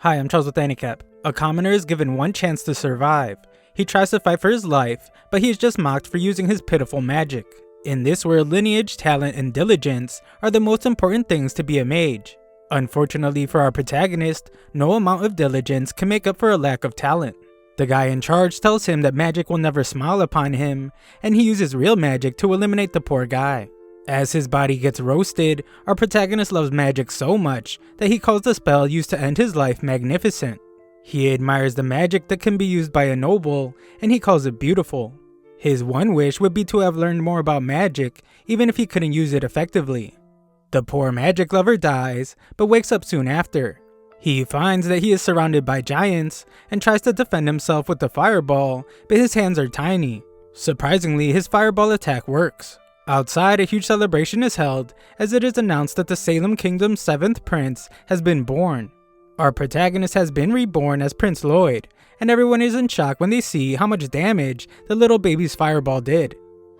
Hi, I'm Charles with AniCap. A commoner is given one chance to survive. He tries to fight for his life, but he is just mocked for using his pitiful magic. In this world, lineage, talent, and diligence are the most important things to be a mage. Unfortunately for our protagonist, no amount of diligence can make up for a lack of talent. The guy in charge tells him that magic will never smile upon him, and he uses real magic to eliminate the poor guy. As his body gets roasted, our protagonist loves magic so much that he calls the spell used to end his life magnificent. He admires the magic that can be used by a noble, and he calls it beautiful. His one wish would be to have learned more about magic, even if he couldn't use it effectively. The poor magic lover dies, but wakes up soon after. He finds that he is surrounded by giants, and tries to defend himself with the fireball, but his hands are tiny. Surprisingly, his fireball attack works. Outside, a huge celebration is held, as it is announced that the Salem Kingdom's 7th prince has been born. Our protagonist has been reborn as Prince Lloyd, and everyone is in shock when they see how much damage the little baby's fireball did.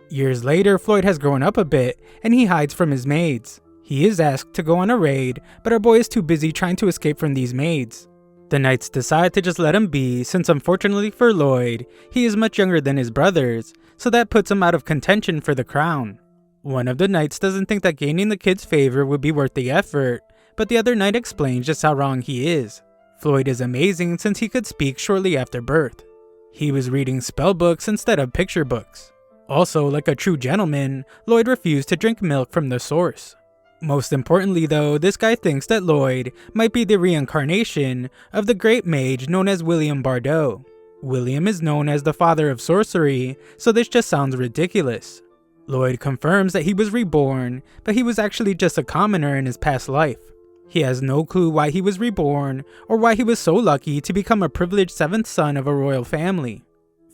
Years later, Floyd has grown up a bit, and he hides from his maids. He is asked to go on a raid, but our boy is too busy trying to escape from these maids. The knights decide to just let him be, since unfortunately for Lloyd, he is much younger than his brothers, so that puts him out of contention for the crown. One of the knights doesn't think that gaining the kid's favor would be worth the effort, but the other knight explains just how wrong he is. Floyd is amazing since he could speak shortly after birth. He was reading spell books instead of picture books. Also, like a true gentleman, Lloyd refused to drink milk from the source. Most importantly though, this guy thinks that Lloyd might be the reincarnation of the great mage known as William Bardot. William is known as the father of sorcery, so this just sounds ridiculous. Lloyd confirms that he was reborn, but he was actually just a commoner in his past life. He has no clue why he was reborn, or why he was so lucky to become a privileged 7th son of a royal family.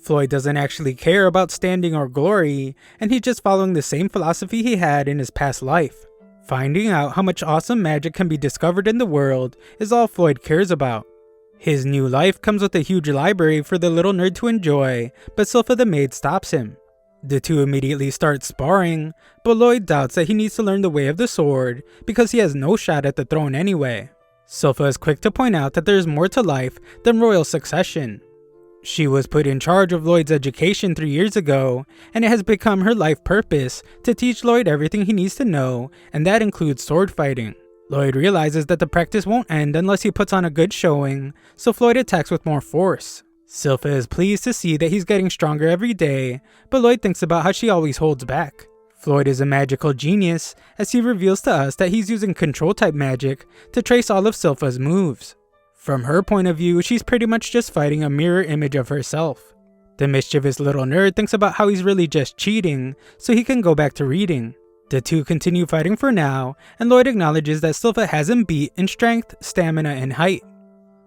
Floyd doesn't actually care about standing or glory, and he's just following the same philosophy he had in his past life. Finding out how much awesome magic can be discovered in the world is all Floyd cares about. His new life comes with a huge library for the little nerd to enjoy, but Sylpha the maid stops him. The two immediately start sparring, but Lloyd doubts that he needs to learn the way of the sword because he has no shot at the throne anyway. Sylpha is quick to point out that there is more to life than royal succession. She was put in charge of Lloyd's education 3 years ago, and it has become her life purpose to teach Lloyd everything he needs to know, and that includes sword fighting. Lloyd realizes that the practice won't end unless he puts on a good showing, so Floyd attacks with more force. Sylpha is pleased to see that he's getting stronger every day, but Lloyd thinks about how she always holds back. Floyd is a magical genius, as he reveals to us that he's using control type magic to trace all of Sylpha's moves. From her point of view, she's pretty much just fighting a mirror image of herself. The mischievous little nerd thinks about how he's really just cheating, so he can go back to reading. The two continue fighting for now, and Lloyd acknowledges that Sylpha has him beat in strength, stamina, and height.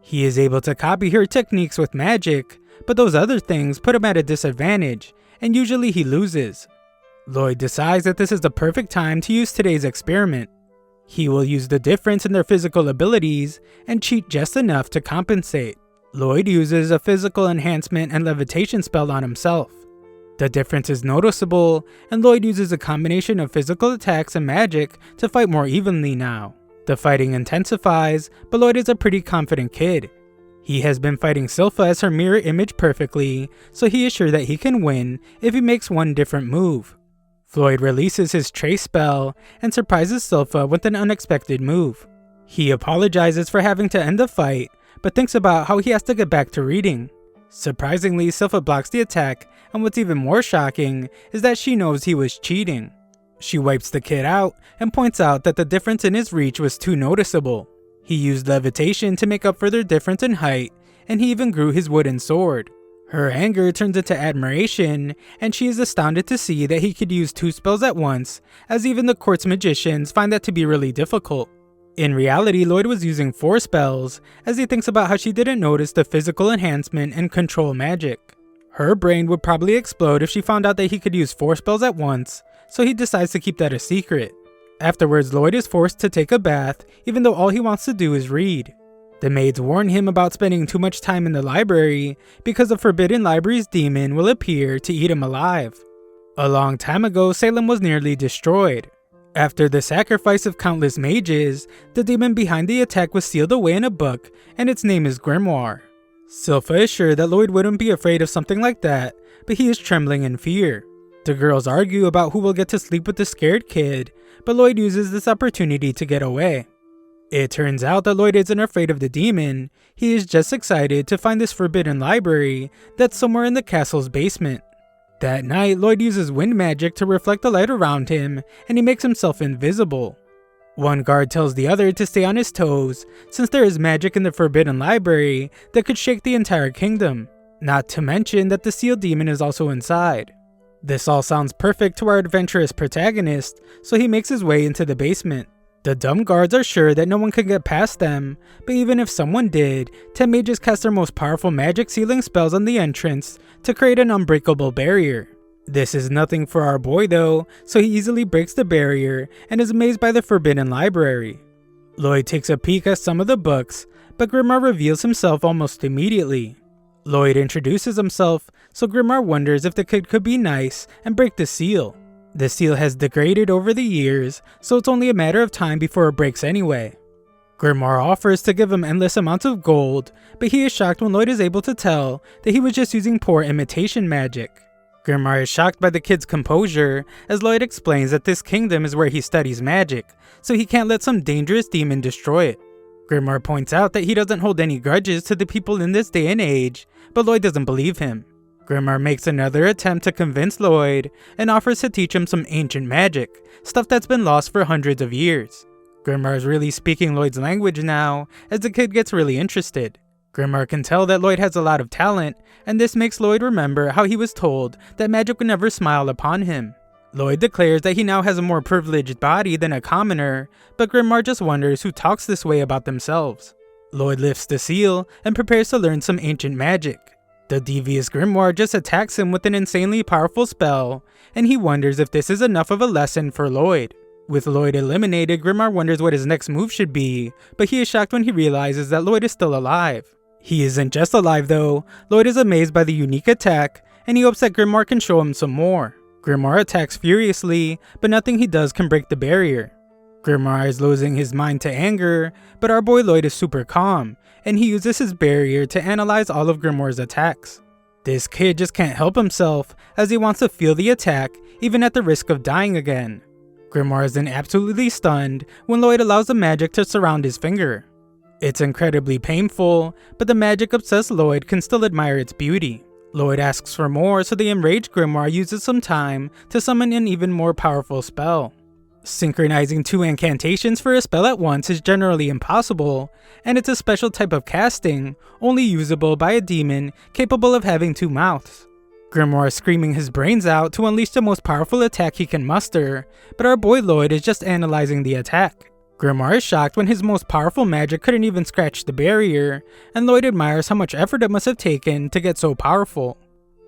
He is able to copy her techniques with magic, but those other things put him at a disadvantage, and usually he loses. Lloyd decides that this is the perfect time to use today's experiment. He will use the difference in their physical abilities and cheat just enough to compensate. Lloyd uses a physical enhancement and levitation spell on himself. The difference is noticeable, and Lloyd uses a combination of physical attacks and magic to fight more evenly now. The fighting intensifies, but Lloyd is a pretty confident kid. He has been fighting Sylpha as her mirror image perfectly, so he is sure that he can win if he makes one different move. Floyd releases his trace spell and surprises Sylpha with an unexpected move. He apologizes for having to end the fight, but thinks about how he has to get back to reading. Surprisingly, Sylpha blocks the attack, and what's even more shocking is that she knows he was cheating. She wipes the kid out and points out that the difference in his reach was too noticeable. He used levitation to make up for their difference in height, and he even grew his wooden sword. Her anger turns into admiration, and she is astounded to see that he could use 2 spells at once, as even the court's magicians find that to be really difficult. In reality, Lloyd was using 4 spells, as he thinks about how she didn't notice the physical enhancement and control magic. Her brain would probably explode if she found out that he could use 4 spells at once, so he decides to keep that a secret. Afterwards, Lloyd is forced to take a bath, even though all he wants to do is read. The maids warn him about spending too much time in the library because the Forbidden Library's demon will appear to eat him alive. A long time ago, Salem was nearly destroyed. After the sacrifice of countless mages, the demon behind the attack was sealed away in a book, and its name is Grimoire. Sylpha is sure that Lloyd wouldn't be afraid of something like that, but he is trembling in fear. The girls argue about who will get to sleep with the scared kid, but Lloyd uses this opportunity to get away. It turns out that Lloyd isn't afraid of the demon, he is just excited to find this forbidden library that's somewhere in the castle's basement. That night, Lloyd uses wind magic to reflect the light around him, and he makes himself invisible. One guard tells the other to stay on his toes, since there is magic in the forbidden library that could shake the entire kingdom, not to mention that the sealed demon is also inside. This all sounds perfect to our adventurous protagonist, so he makes his way into the basement. The dumb guards are sure that no one can get past them, but even if someone did, 10 mages cast their most powerful magic sealing spells on the entrance to create an unbreakable barrier. This is nothing for our boy though, so he easily breaks the barrier and is amazed by the forbidden library. Lloyd takes a peek at some of the books, but Grimoire reveals himself almost immediately. Lloyd introduces himself, so Grimoire wonders if the kid could be nice and break the seal. The seal has degraded over the years, so it's only a matter of time before it breaks anyway. Grimoire offers to give him endless amounts of gold, but he is shocked when Lloyd is able to tell that he was just using poor imitation magic. Grimoire is shocked by the kid's composure, as Lloyd explains that this kingdom is where he studies magic, so he can't let some dangerous demon destroy it. Grimoire points out that he doesn't hold any grudges to the people in this day and age, but Lloyd doesn't believe him. Grimoire makes another attempt to convince Lloyd and offers to teach him some ancient magic, stuff that's been lost for hundreds of years. Grimoire is really speaking Lloyd's language now, as the kid gets really interested. Grimoire can tell that Lloyd has a lot of talent, and this makes Lloyd remember how he was told that magic would never smile upon him. Lloyd declares that he now has a more privileged body than a commoner, but Grimoire just wonders who talks this way about themselves. Lloyd lifts the seal and prepares to learn some ancient magic. The devious Grimoire just attacks him with an insanely powerful spell, and he wonders if this is enough of a lesson for Lloyd. With Lloyd eliminated, Grimoire wonders what his next move should be, but he is shocked when he realizes that Lloyd is still alive. He isn't just alive though. Lloyd is amazed by the unique attack, and he hopes that Grimoire can show him some more. Grimoire attacks furiously, but nothing he does can break the barrier. Grimoire is losing his mind to anger, but our boy Lloyd is super calm, and he uses his barrier to analyze all of Grimoire's attacks. This kid just can't help himself, as he wants to feel the attack, even at the risk of dying again. Grimoire is then absolutely stunned when Lloyd allows the magic to surround his finger. It's incredibly painful, but the magic-obsessed Lloyd can still admire its beauty. Lloyd asks for more, so the enraged Grimoire uses some time to summon an even more powerful spell. Synchronizing 2 incantations for a spell at once is generally impossible, and it's a special type of casting, only usable by a demon capable of having 2 mouths. Grimoire is screaming his brains out to unleash the most powerful attack he can muster, but our boy Lloyd is just analyzing the attack. Grimoire is shocked when his most powerful magic couldn't even scratch the barrier, and Lloyd admires how much effort it must have taken to get so powerful.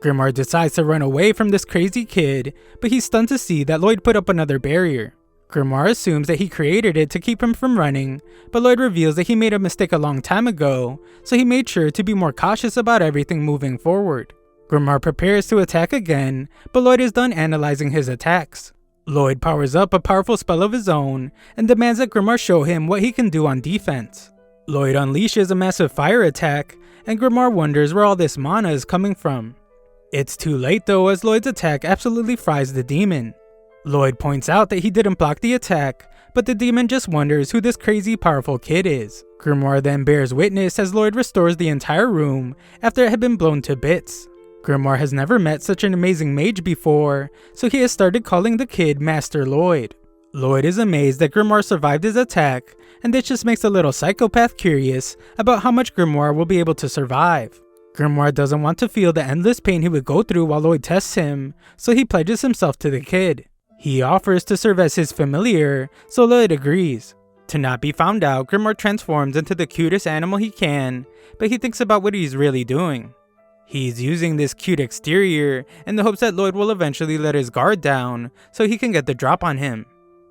Grimoire decides to run away from this crazy kid, but he's stunned to see that Lloyd put up another barrier. Grimoire assumes that he created it to keep him from running, but Lloyd reveals that he made a mistake a long time ago, so he made sure to be more cautious about everything moving forward. Grimoire prepares to attack again, but Lloyd is done analyzing his attacks. Lloyd powers up a powerful spell of his own, and demands that Grimoire show him what he can do on defense. Lloyd unleashes a massive fire attack, and Grimoire wonders where all this mana is coming from. It's too late though, as Lloyd's attack absolutely fries the demon. Lloyd points out that he didn't block the attack, but the demon just wonders who this crazy powerful kid is. Grimoire then bears witness as Lloyd restores the entire room after it had been blown to bits. Grimoire has never met such an amazing mage before, so he has started calling the kid Master Lloyd. Lloyd is amazed that Grimoire survived his attack, and this just makes a little psychopath curious about how much Grimoire will be able to survive. Grimoire doesn't want to feel the endless pain he would go through while Lloyd tests him, so he pledges himself to the kid. He offers to serve as his familiar, so Lloyd agrees. To not be found out, Grimoire transforms into the cutest animal he can, but he thinks about what he's really doing. He's using this cute exterior in the hopes that Lloyd will eventually let his guard down so he can get the drop on him.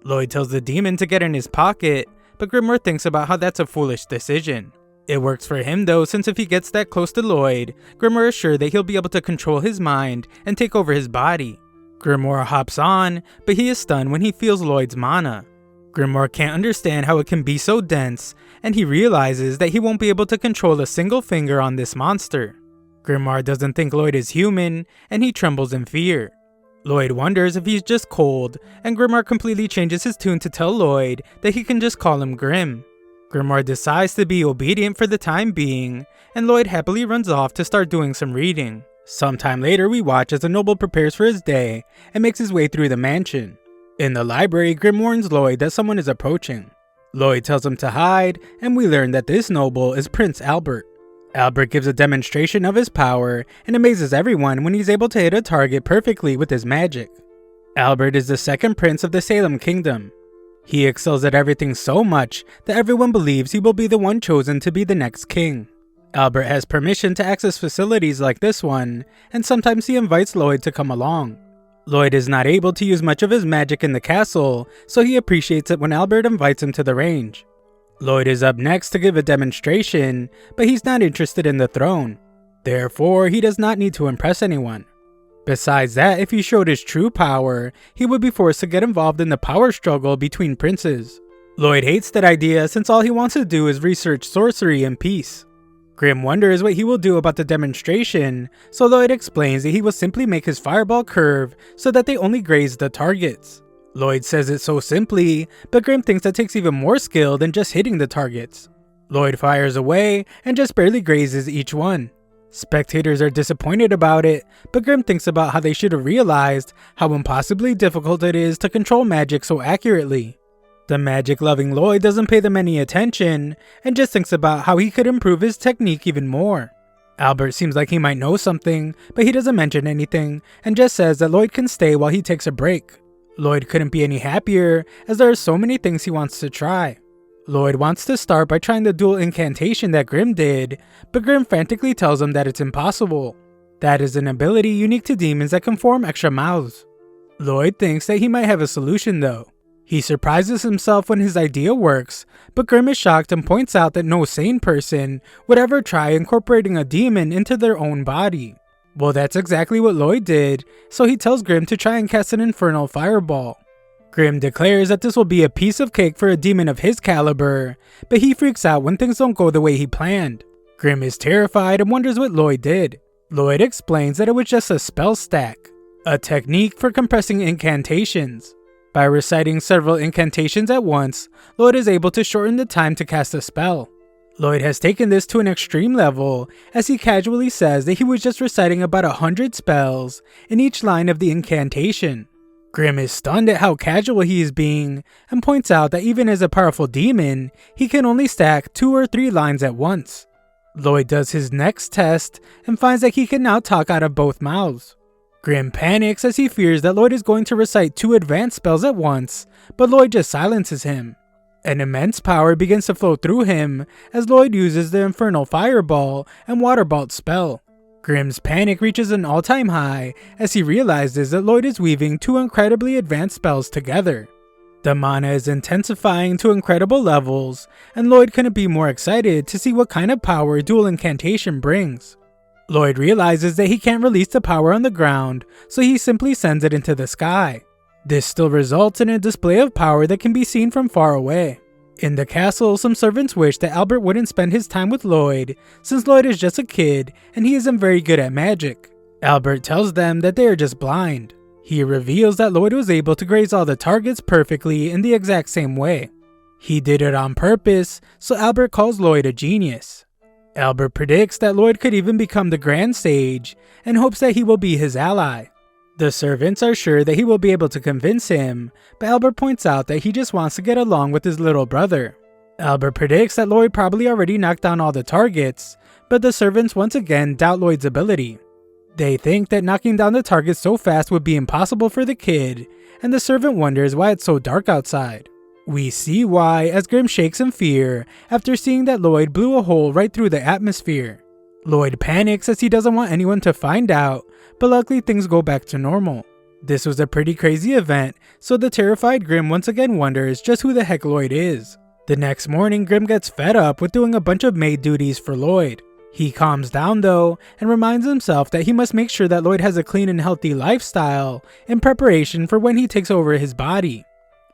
Lloyd tells the demon to get in his pocket, but Grimoire thinks about how that's a foolish decision. It works for him though, since if he gets that close to Lloyd, Grimoire is sure that he'll be able to control his mind and take over his body. Grimoire hops on, but he is stunned when he feels Lloyd's mana. Grimoire can't understand how it can be so dense, and he realizes that he won't be able to control a single finger on this monster. Grimoire doesn't think Lloyd is human, and he trembles in fear. Lloyd wonders if he's just cold, and Grimoire completely changes his tune to tell Lloyd that he can just call him Grim. Grimoire decides to be obedient for the time being, and Lloyd happily runs off to start doing some reading. Sometime later, we watch as the noble prepares for his day and makes his way through the mansion. In the library, Grim warns Lloyd that someone is approaching. Lloyd tells him to hide, and we learn that this noble is Prince Albert. Albert gives a demonstration of his power and amazes everyone when he's able to hit a target perfectly with his magic. Albert is the second prince of the Salem Kingdom. He excels at everything so much that everyone believes he will be the one chosen to be the next king. Albert has permission to access facilities like this one, and sometimes he invites Lloyd to come along. Lloyd is not able to use much of his magic in the castle, so he appreciates it when Albert invites him to the range. Lloyd is up next to give a demonstration, but he's not interested in the throne. Therefore, he does not need to impress anyone. Besides that, if he showed his true power, he would be forced to get involved in the power struggle between princes. Lloyd hates that idea since all he wants to do is research sorcery and peace. Grim wonders what he will do about the demonstration, so Lloyd explains that he will simply make his fireball curve so that they only graze the targets. Lloyd says it so simply, but Grim thinks that takes even more skill than just hitting the targets. Lloyd fires away and just barely grazes each one. Spectators are disappointed about it, but Grim thinks about how they should have realized how impossibly difficult it is to control magic so accurately. The magic-loving Lloyd doesn't pay them any attention, and just thinks about how he could improve his technique even more. Albert seems like he might know something, but he doesn't mention anything, and just says that Lloyd can stay while he takes a break. Lloyd couldn't be any happier, as there are so many things he wants to try. Lloyd wants to start by trying the dual incantation that Grim did, but Grim frantically tells him that it's impossible. That is an ability unique to demons that can form extra mouths. Lloyd thinks that he might have a solution though. He surprises himself when his idea works, but Grim is shocked and points out that no sane person would ever try incorporating a demon into their own body. Well, that's exactly what Lloyd did, so he tells Grim to try and cast an infernal fireball. Grim declares that this will be a piece of cake for a demon of his caliber, but he freaks out when things don't go the way he planned. Grim is terrified and wonders what Lloyd did. Lloyd explains that it was just a spell stack, a technique for compressing incantations. By reciting several incantations at once, Lloyd is able to shorten the time to cast a spell. Lloyd has taken this to an extreme level, as he casually says that he was just reciting about 100 spells in each line of the incantation. Grim is stunned at how casual he is being, and points out that even as a powerful demon, he can only stack 2 or 3 lines at once. Lloyd does his next test, and finds that he can now talk out of both mouths. Grim panics as he fears that Lloyd is going to recite 2 advanced spells at once, but Lloyd just silences him. An immense power begins to flow through him as Lloyd uses the Infernal Fireball and Waterbolt spell. Grim's panic reaches an all-time high as he realizes that Lloyd is weaving 2 incredibly advanced spells together. The mana is intensifying to incredible levels, and Lloyd couldn't be more excited to see what kind of power dual incantation brings. Lloyd realizes that he can't release the power on the ground, so he simply sends it into the sky. This still results in a display of power that can be seen from far away. In the castle, some servants wish that Albert wouldn't spend his time with Lloyd, since Lloyd is just a kid and he isn't very good at magic. Albert tells them that they are just blind. He reveals that Lloyd was able to graze all the targets perfectly in the exact same way. He did it on purpose, so Albert calls Lloyd a genius. Albert predicts that Lloyd could even become the Grand Sage, and hopes that he will be his ally. The servants are sure that he will be able to convince him, but Albert points out that he just wants to get along with his little brother. Albert predicts that Lloyd probably already knocked down all the targets, but the servants once again doubt Lloyd's ability. They think that knocking down the targets so fast would be impossible for the kid, and the servant wonders why it's so dark outside. We see why as Grim shakes in fear after seeing that Lloyd blew a hole right through the atmosphere. Lloyd panics as he doesn't want anyone to find out, but luckily things go back to normal. This was a pretty crazy event, so the terrified Grim once again wonders just who the heck Lloyd is. The next morning, Grim gets fed up with doing a bunch of maid duties for Lloyd. He calms down though, and reminds himself that he must make sure that Lloyd has a clean and healthy lifestyle in preparation for when he takes over his body.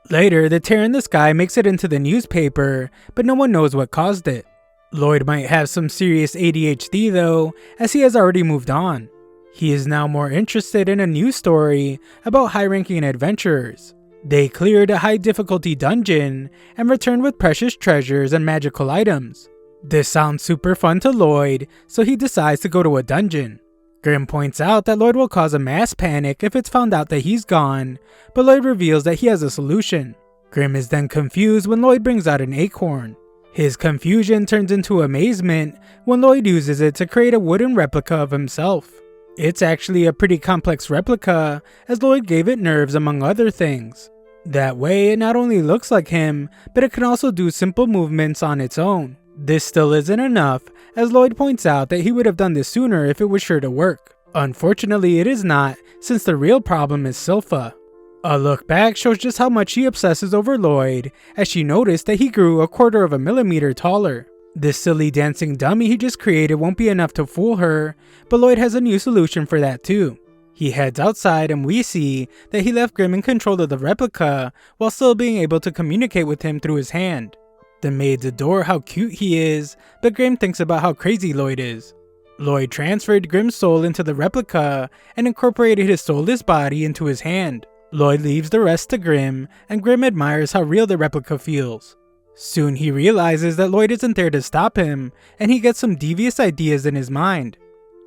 Later, the tear in the sky makes it into the newspaper, but no one knows what caused it. Lloyd might have some serious ADHD though, as he has already moved on. He is now more interested in a new story about high-ranking adventurers. They cleared a high-difficulty dungeon and returned with precious treasures and magical items. This sounds super fun to Lloyd, so he decides to go to a dungeon. Grimm points out that Lloyd will cause a mass panic if it's found out that he's gone, but Lloyd reveals that he has a solution. Grimm is then confused when Lloyd brings out an acorn. His confusion turns into amazement when Lloyd uses it to create a wooden replica of himself. It's actually a pretty complex replica, as Lloyd gave it nerves among other things. That way, it not only looks like him, but it can also do simple movements on its own. This still isn't enough, as Lloyd points out that he would have done this sooner if it was sure to work. Unfortunately, it is not, since the real problem is Silpha. A look back shows just how much she obsesses over Lloyd, as she noticed that he grew 1/4 of a millimeter taller. This silly dancing dummy he just created won't be enough to fool her, but Lloyd has a new solution for that too. He heads outside and we see that he left Grimm in control of the replica while still being able to communicate with him through his hand. The maids adore how cute he is, but Grimm thinks about how crazy Lloyd is. Lloyd transferred Grimm's soul into the replica and incorporated his soulless body into his hand. Lloyd leaves the rest to Grimm, and Grimm admires how real the replica feels. Soon he realizes that Lloyd isn't there to stop him, and he gets some devious ideas in his mind.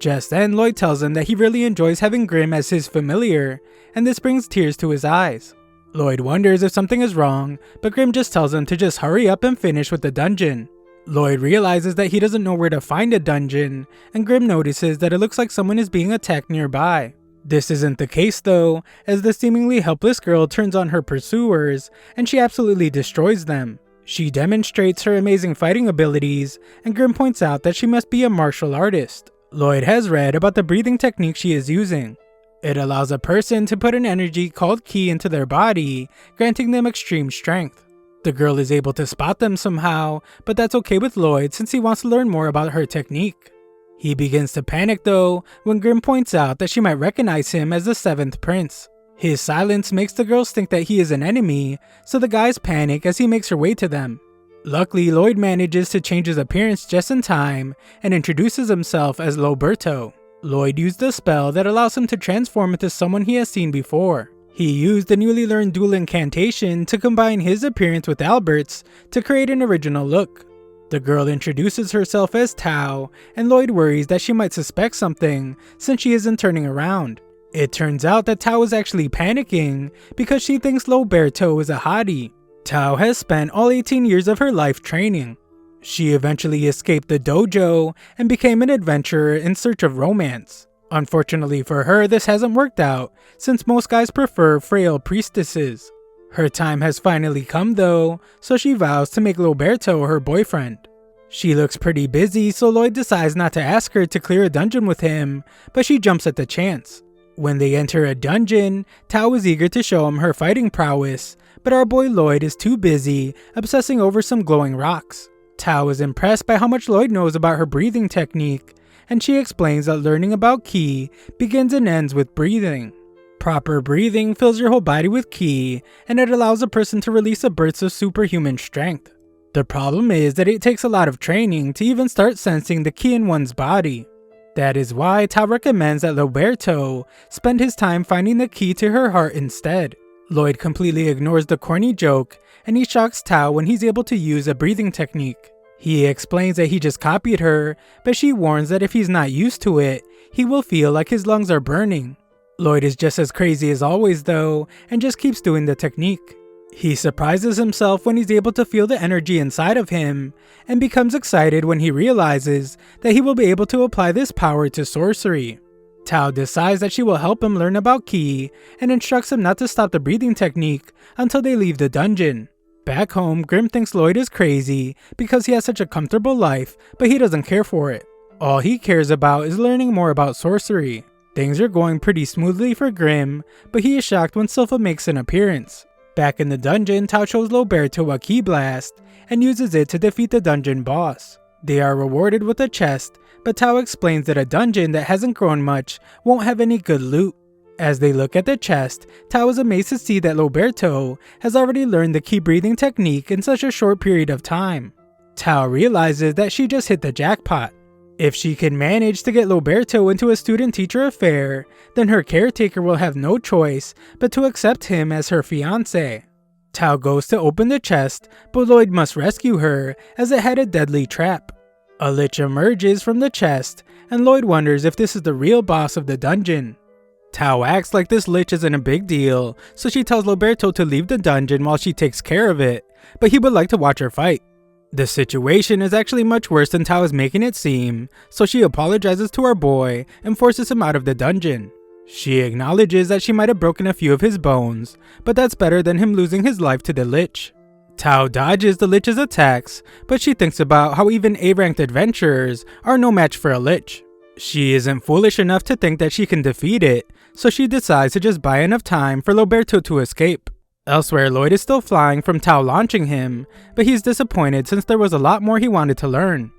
Just then, Lloyd tells him that he really enjoys having Grimm as his familiar, and this brings tears to his eyes. Lloyd wonders if something is wrong, but Grimm just tells him to just hurry up and finish with the dungeon. Lloyd realizes that he doesn't know where to find a dungeon, and Grimm notices that it looks like someone is being attacked nearby. This isn't the case though, as the seemingly helpless girl turns on her pursuers, and she absolutely destroys them. She demonstrates her amazing fighting abilities, and Grimm points out that she must be a martial artist. Lloyd has read about the breathing technique she is using. It allows a person to put an energy called ki into their body, granting them extreme strength. The girl is able to spot them somehow, but that's okay with Lloyd since he wants to learn more about her technique. He begins to panic though, when Grimm points out that she might recognize him as the 7th prince. His silence makes the girls think that he is an enemy, so the guys panic as he makes her way to them. Luckily, Lloyd manages to change his appearance just in time, and introduces himself as Loberto. Lloyd used a spell that allows him to transform into someone he has seen before. He used the newly learned dual incantation to combine his appearance with Albert's to create an original look. The girl introduces herself as Tao, and Lloyd worries that she might suspect something since she isn't turning around. It turns out that Tao is actually panicking because she thinks Loberto is a hottie. Tao has spent all 18 years of her life training. She eventually escaped the dojo and became an adventurer in search of romance. Unfortunately for her, this hasn't worked out, since most guys prefer frail priestesses. Her time has finally come though, so she vows to make Loberto her boyfriend. She looks pretty busy, so Lloyd decides not to ask her to clear a dungeon with him, but she jumps at the chance. When they enter a dungeon, Tao is eager to show him her fighting prowess, but our boy Lloyd is too busy obsessing over some glowing rocks. Tao is impressed by how much Lloyd knows about her breathing technique, and she explains that learning about ki begins and ends with breathing. Proper breathing fills your whole body with ki, and it allows a person to release a burst of superhuman strength. The problem is that it takes a lot of training to even start sensing the ki in one's body. That is why Tao recommends that Loberto spend his time finding the ki to her heart instead. Lloyd completely ignores the corny joke, and he shocks Tao when he's able to use a breathing technique. He explains that he just copied her, but she warns that if he's not used to it, he will feel like his lungs are burning. Lloyd is just as crazy as always though, and just keeps doing the technique. He surprises himself when he's able to feel the energy inside of him, and becomes excited when he realizes that he will be able to apply this power to sorcery. Tao decides that she will help him learn about ki, and instructs him not to stop the breathing technique until they leave the dungeon. Back home, Grimm thinks Lloyd is crazy because he has such a comfortable life, but he doesn't care for it. All he cares about is learning more about sorcery. Things are going pretty smoothly for Grimm, but he is shocked when Silpha makes an appearance. Back in the dungeon, Tao shows Loberto a ki blast, and uses it to defeat the dungeon boss. They are rewarded with a chest, but Tao explains that a dungeon that hasn't grown much won't have any good loot. As they look at the chest, Tao is amazed to see that Roberto has already learned the key breathing technique in such a short period of time. Tao realizes that she just hit the jackpot. If she can manage to get Roberto into a student-teacher affair, then her caretaker will have no choice but to accept him as her fiancé. Tao goes to open the chest, but Lloyd must rescue her as it had a deadly trap. A lich emerges from the chest, and Lloyd wonders if this is the real boss of the dungeon. Tao acts like this lich isn't a big deal, so she tells Roberto to leave the dungeon while she takes care of it, but he would like to watch her fight. The situation is actually much worse than Tao is making it seem, so she apologizes to our boy and forces him out of the dungeon. She acknowledges that she might have broken a few of his bones, but that's better than him losing his life to the lich. Tao dodges the lich's attacks, but she thinks about how even A-ranked adventurers are no match for a lich. She isn't foolish enough to think that she can defeat it, so she decides to just buy enough time for Roberto to escape. Elsewhere, Lloyd is still flying from Tao launching him, but he's disappointed since there was a lot more he wanted to learn.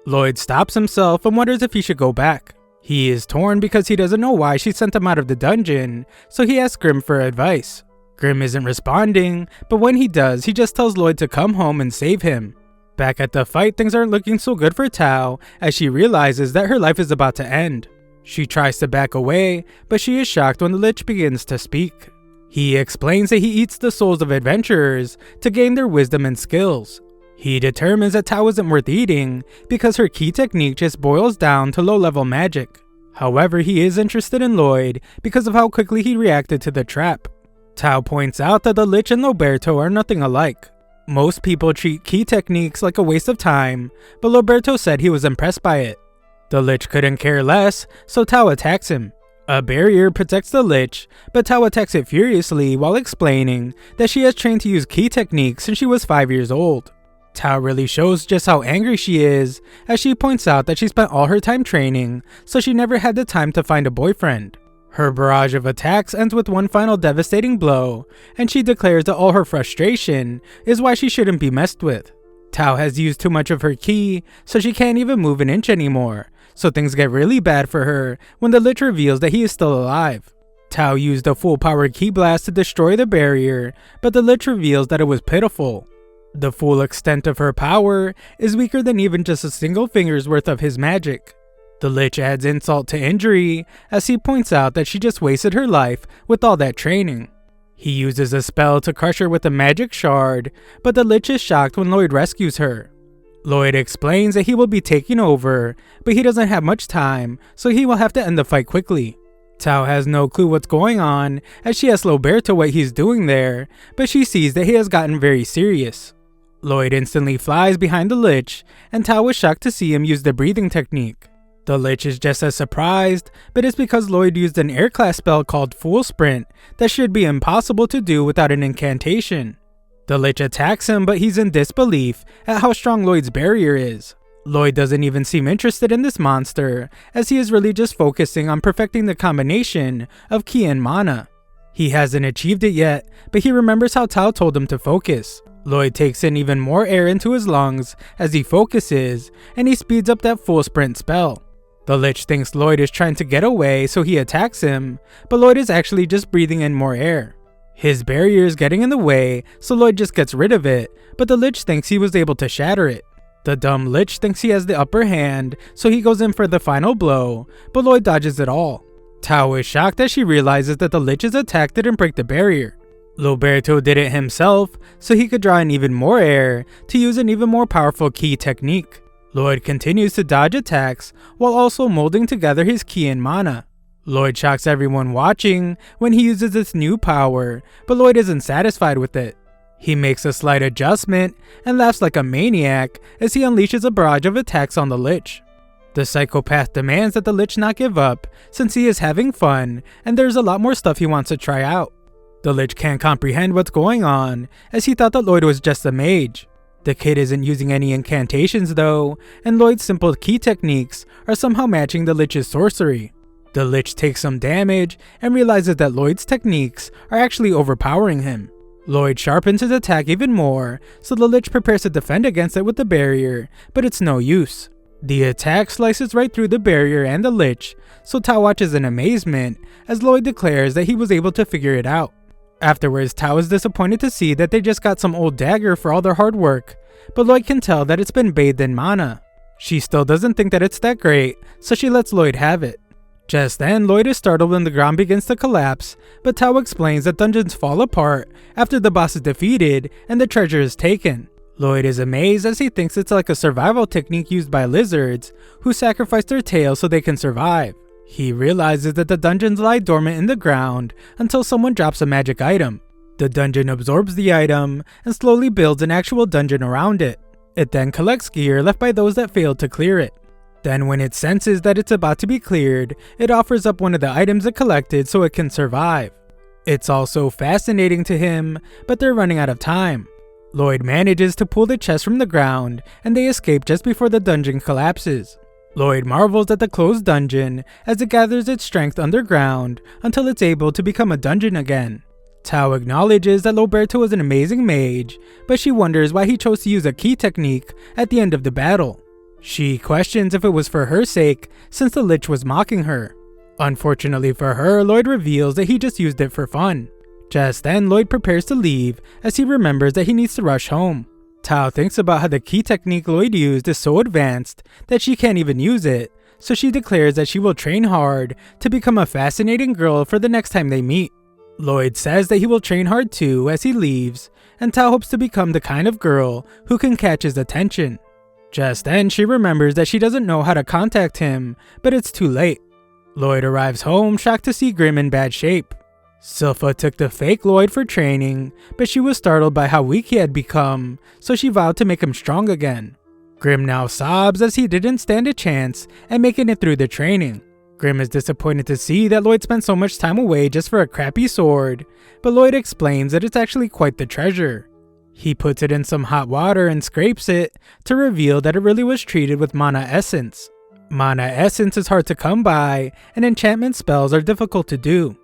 Lloyd stops himself and wonders if he should go back. He is torn because he doesn't know why she sent him out of the dungeon, so he asks Grim for advice. Grim isn't responding, but when he does, he just tells Lloyd to come home and save him. Back at the fight, things aren't looking so good for Tao as she realizes that her life is about to end. She tries to back away, but she is shocked when the lich begins to speak. He explains that he eats the souls of adventurers to gain their wisdom and skills. He determines that Tao isn't worth eating because her key technique just boils down to low-level magic. However, he is interested in Lloyd because of how quickly he reacted to the trap. Tao points out that the lich and Roberto are nothing alike. Most people treat key techniques like a waste of time, but Roberto said he was impressed by it. The lich couldn't care less, so Tao attacks him. A barrier protects the lich, but Tao attacks it furiously while explaining that she has trained to use key techniques since she was 5 years old. Tao really shows just how angry she is, as she points out that she spent all her time training, so she never had the time to find a boyfriend. Her barrage of attacks ends with one final devastating blow, and she declares that all her frustration is why she shouldn't be messed with. Tao has used too much of her ki, so she can't even move an inch anymore, so things get really bad for her when the lich reveals that he is still alive. Tao used a full-power ki blast to destroy the barrier, but the lich reveals that it was pitiful. The full extent of her power is weaker than even just a single finger's worth of his magic. The lich adds insult to injury as he points out that she just wasted her life with all that training. He uses a spell to crush her with a magic shard, but the lich is shocked when Lloyd rescues her. Lloyd explains that he will be taking over, but he doesn't have much time, so he will have to end the fight quickly. Tao has no clue what's going on as she asks Roberto what he's doing there, but she sees that he has gotten very serious. Lloyd instantly flies behind the lich, and Tao is shocked to see him use the breathing technique. The lich is just as surprised, but it's because Lloyd used an air class spell called Full Sprint that should be impossible to do without an incantation. The lich attacks him, but he's in disbelief at how strong Lloyd's barrier is. Lloyd doesn't even seem interested in this monster, as he is really just focusing on perfecting the combination of ki and mana. He hasn't achieved it yet, but he remembers how Tao told him to focus. Lloyd takes in even more air into his lungs as he focuses, and he speeds up that full sprint spell. The lich thinks Lloyd is trying to get away, so he attacks him, but Lloyd is actually just breathing in more air. His barrier is getting in the way, so Lloyd just gets rid of it, but the lich thinks he was able to shatter it. The dumb lich thinks he has the upper hand, so he goes in for the final blow, but Lloyd dodges it all. Tao is shocked as she realizes that the lich's attack didn't break the barrier. Roberto did it himself, so he could draw in even more air to use an even more powerful ki technique. Lloyd continues to dodge attacks while also molding together his ki and mana. Lloyd shocks everyone watching when he uses this new power, but Lloyd isn't satisfied with it. He makes a slight adjustment and laughs like a maniac as he unleashes a barrage of attacks on the lich. The psychopath demands that the lich not give up since he is having fun and there's a lot more stuff he wants to try out. The lich can't comprehend what's going on as he thought that Lloyd was just a mage. The kid isn't using any incantations though, and Lloyd's simple ki techniques are somehow matching the lich's sorcery. The lich takes some damage and realizes that Lloyd's techniques are actually overpowering him. Lloyd sharpens his attack even more, so the lich prepares to defend against it with the barrier, but it's no use. The attack slices right through the barrier and the lich, so Tao watches in amazement as Lloyd declares that he was able to figure it out. Afterwards, Tao is disappointed to see that they just got some old dagger for all their hard work, but Lloyd can tell that it's been bathed in mana. She still doesn't think that it's that great, so she lets Lloyd have it. Just then, Lloyd is startled when the ground begins to collapse, but Tao explains that dungeons fall apart after the boss is defeated and the treasure is taken. Lloyd is amazed as he thinks it's like a survival technique used by lizards who sacrifice their tails so they can survive. He realizes that the dungeons lie dormant in the ground until someone drops a magic item. The dungeon absorbs the item and slowly builds an actual dungeon around it. It then collects gear left by those that failed to clear it. Then when it senses that it's about to be cleared, it offers up one of the items it collected so it can survive. It's all so fascinating to him, but they're running out of time. Lloyd manages to pull the chest from the ground, and they escape just before the dungeon collapses. Lloyd marvels at the closed dungeon as it gathers its strength underground until it's able to become a dungeon again. Tao acknowledges that Loberto is an amazing mage, but she wonders why he chose to use a key technique at the end of the battle. She questions if it was for her sake, since the lich was mocking her. Unfortunately for her, Lloyd reveals that he just used it for fun. Just then, Lloyd prepares to leave as he remembers that he needs to rush home. Tao thinks about how the key technique Lloyd used is so advanced that she can't even use it, so she declares that she will train hard to become a fascinating girl for the next time they meet. Lloyd says that he will train hard too as he leaves, and Tao hopes to become the kind of girl who can catch his attention. Just then, she remembers that she doesn't know how to contact him, but it's too late. Lloyd arrives home shocked to see Grim in bad shape. Silpha took the fake Lloyd for training, but she was startled by how weak he had become, so she vowed to make him strong again. Grim now sobs as he didn't stand a chance at making it through the training. Grim is disappointed to see that Lloyd spent so much time away just for a crappy sword, but Lloyd explains that it's actually quite the treasure. He puts it in some hot water and scrapes it to reveal that it really was treated with mana essence. Mana essence is hard to come by, and enchantment spells are difficult to do.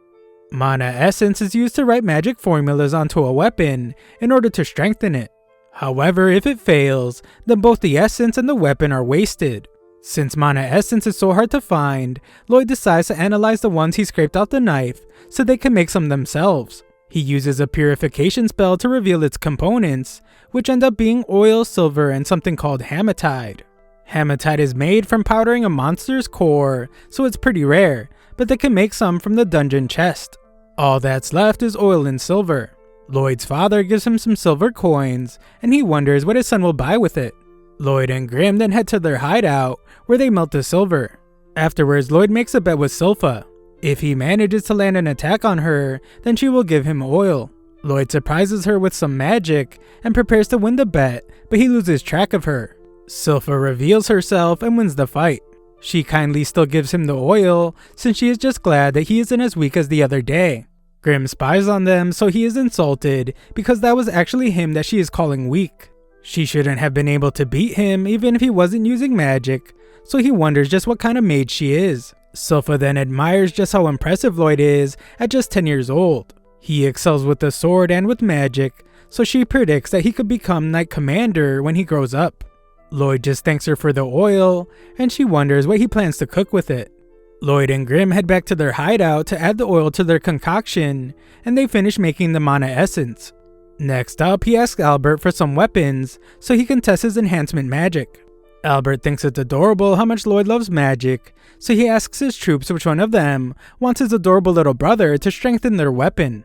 Mana essence is used to write magic formulas onto a weapon in order to strengthen it. However, if it fails, then both the essence and the weapon are wasted. Since mana essence is so hard to find, Lloyd decides to analyze the ones he scraped out the knife so they can make some themselves. He uses a purification spell to reveal its components, which end up being oil, silver, and something called hematite. Hematite is made from powdering a monster's core, so it's pretty rare, but they can make some from the dungeon chest. All that's left is oil and silver. Lloyd's father gives him some silver coins, and he wonders what his son will buy with it. Lloyd and Grim then head to their hideout, where they melt the silver. Afterwards, Lloyd makes a bet with Silpha. If he manages to land an attack on her, then she will give him oil. Lloyd surprises her with some magic, and prepares to win the bet, but he loses track of her. Silpha reveals herself and wins the fight. She kindly still gives him the oil, since she is just glad that he isn't as weak as the other day. Grim spies on them, so he is insulted because that was actually him that she is calling weak. She shouldn't have been able to beat him even if he wasn't using magic, so he wonders just what kind of mage she is. Silpha then admires just how impressive Lloyd is at just 10 years old. He excels with the sword and with magic, so she predicts that he could become Knight Commander when he grows up. Lloyd just thanks her for the oil, and she wonders what he plans to cook with it. Lloyd and Grim head back to their hideout to add the oil to their concoction, and they finish making the mana essence. Next up, he asks Albert for some weapons so he can test his enhancement magic. Albert thinks it's adorable how much Lloyd loves magic, so he asks his troops which one of them wants his adorable little brother to strengthen their weapon.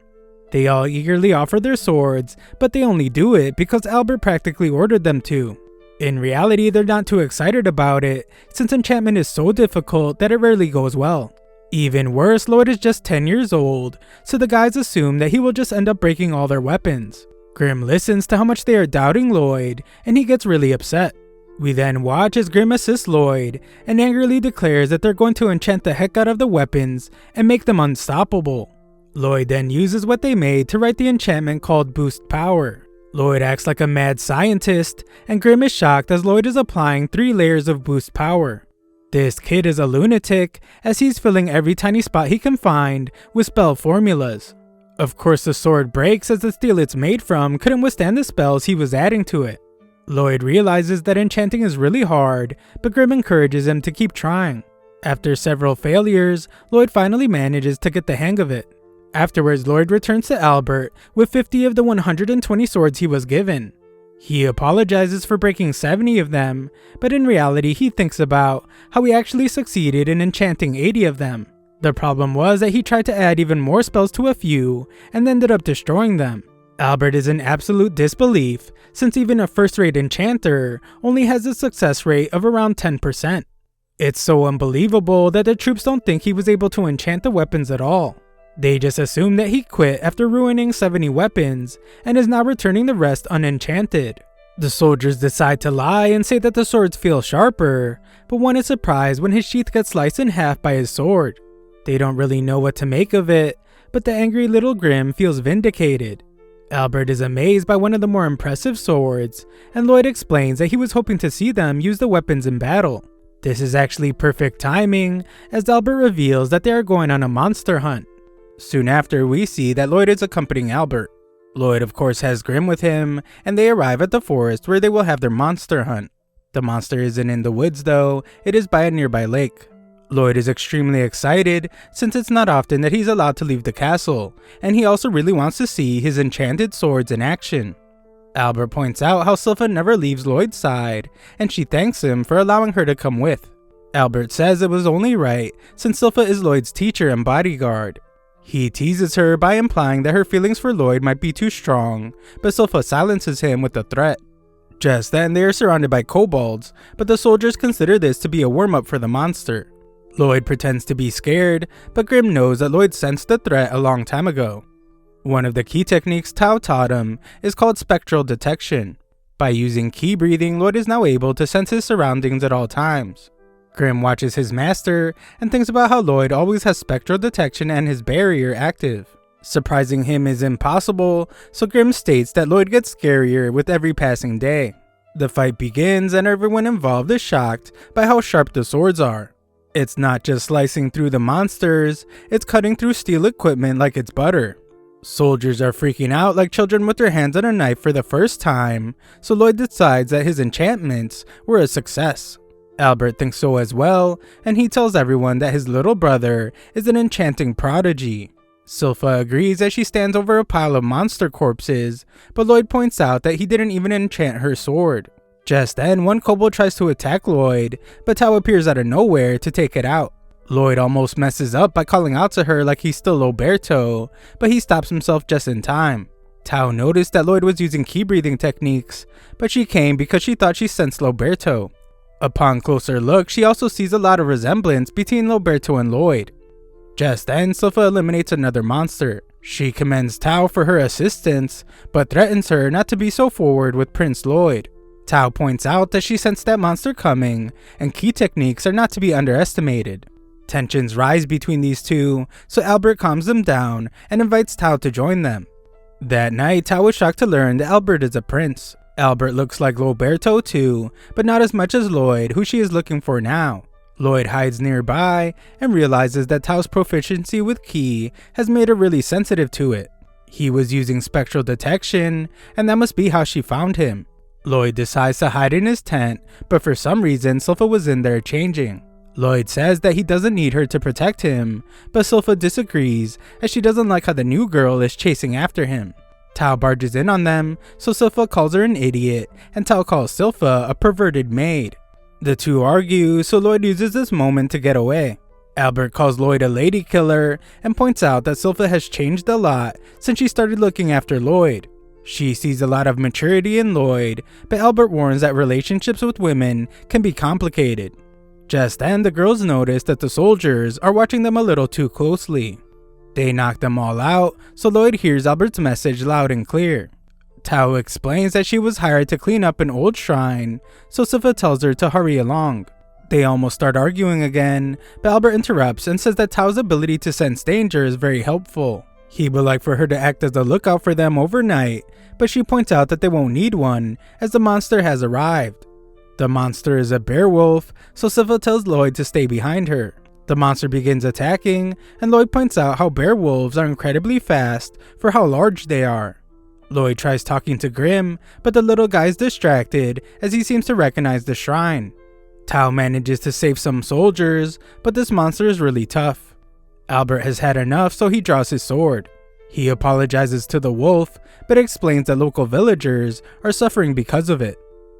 They all eagerly offer their swords, but they only do it because Albert practically ordered them to. In reality, they're not too excited about it, since enchantment is so difficult that it rarely goes well. Even worse, Lloyd is just 10 years old, so the guys assume that he will just end up breaking all their weapons. Grim listens to how much they are doubting Lloyd, and he gets really upset. We then watch as Grim assists Lloyd, and angrily declares that they're going to enchant the heck out of the weapons and make them unstoppable. Lloyd then uses what they made to write the enchantment called Boost Power. Lloyd acts like a mad scientist, and Grim is shocked as Lloyd is applying 3 layers of boost power. This kid is a lunatic, as he's filling every tiny spot he can find with spell formulas. Of course, the sword breaks as the steel it's made from couldn't withstand the spells he was adding to it. Lloyd realizes that enchanting is really hard, but Grimm encourages him to keep trying. After several failures, Lloyd finally manages to get the hang of it. Afterwards, Lloyd returns to Albert with 50 of the 120 swords he was given. He apologizes for breaking 70 of them, but in reality he thinks about how he actually succeeded in enchanting 80 of them. The problem was that he tried to add even more spells to a few and ended up destroying them. Albert is in absolute disbelief, since even a first-rate enchanter only has a success rate of around 10%. It's so unbelievable that the troops don't think he was able to enchant the weapons at all. They just assume that he quit after ruining 70 weapons and is now returning the rest unenchanted. The soldiers decide to lie and say that the swords feel sharper, but one is surprised when his sheath gets sliced in half by his sword. They don't really know what to make of it, but the angry little Grimm feels vindicated. Albert is amazed by one of the more impressive swords, and Lloyd explains that he was hoping to see them use the weapons in battle. This is actually perfect timing, as Albert reveals that they are going on a monster hunt. Soon after, we see that Lloyd is accompanying Albert. Lloyd of course has Grimm with him, and they arrive at the forest where they will have their monster hunt. The monster isn't in the woods though, it is by a nearby lake. Lloyd is extremely excited since it's not often that he's allowed to leave the castle, and he also really wants to see his enchanted swords in action. Albert points out how Silpha never leaves Lloyd's side, and she thanks him for allowing her to come with. Albert says it was only right since Silpha is Lloyd's teacher and bodyguard. He teases her by implying that her feelings for Lloyd might be too strong, but Silpha silences him with a threat. Just then, they are surrounded by kobolds, but the soldiers consider this to be a warm-up for the monster. Lloyd pretends to be scared, but Grimm knows that Lloyd sensed the threat a long time ago. One of the key techniques Tao taught him is called spectral detection. By using key breathing, Lloyd is now able to sense his surroundings at all times. Grimm watches his master and thinks about how Lloyd always has spectral detection and his barrier active. Surprising him is impossible, so Grimm states that Lloyd gets scarier with every passing day. The fight begins and everyone involved is shocked by how sharp the swords are. It's not just slicing through the monsters, it's cutting through steel equipment like it's butter. Soldiers are freaking out like children with their hands on a knife for the first time, so Lloyd decides that his enchantments were a success. Albert thinks so as well, and he tells everyone that his little brother is an enchanting prodigy. Silpha agrees as she stands over a pile of monster corpses, but Lloyd points out that he didn't even enchant her sword. Just then, one kobold tries to attack Lloyd, but Tao appears out of nowhere to take it out. Lloyd almost messes up by calling out to her like he's still Roberto, but he stops himself just in time. Tao noticed that Lloyd was using key breathing techniques, but she came because she thought she sensed Roberto. Upon closer look, she also sees a lot of resemblance between Roberto and Lloyd. Just then, Silpha eliminates another monster. She commends Tao for her assistance, but threatens her not to be so forward with Prince Lloyd. Tao points out that she sensed that monster coming, and key techniques are not to be underestimated. Tensions rise between these two, so Albert calms them down and invites Tao to join them. That night, Tao is shocked to learn that Albert is a prince. Albert looks like Roberto too, but not as much as Lloyd, who she is looking for now. Lloyd hides nearby and realizes that Tao's proficiency with Ki has made her really sensitive to it. He was using spectral detection, and that must be how she found him. Lloyd decides to hide in his tent, but for some reason Silpha was in there changing. Lloyd says that he doesn't need her to protect him, but Silpha disagrees as she doesn't like how the new girl is chasing after him. Tao barges in on them, so Silpha calls her an idiot, and Tao calls Silpha a perverted maid. The two argue, so Lloyd uses this moment to get away. Albert calls Lloyd a lady killer, and points out that Silpha has changed a lot since she started looking after Lloyd. She sees a lot of maturity in Lloyd, but Albert warns that relationships with women can be complicated. Just then, the girls notice that the soldiers are watching them a little too closely. They knock them all out, so Lloyd hears Albert's message loud and clear. Tao explains that she was hired to clean up an old shrine, so Silpha tells her to hurry along. They almost start arguing again, but Albert interrupts and says that Tao's ability to sense danger is very helpful. He would like for her to act as a lookout for them overnight, but she points out that they won't need one, as the monster has arrived. The monster is a bear wolf, so Silpha tells Lloyd to stay behind her. The monster begins attacking, and Lloyd points out how bear wolves are incredibly fast for how large they are. Lloyd tries talking to Grim, but the little guy is distracted as he seems to recognize the shrine. Tao manages to save some soldiers, but this monster is really tough. Albert has had enough, so he draws his sword. He apologizes to the wolf, but explains that local villagers are suffering because of it.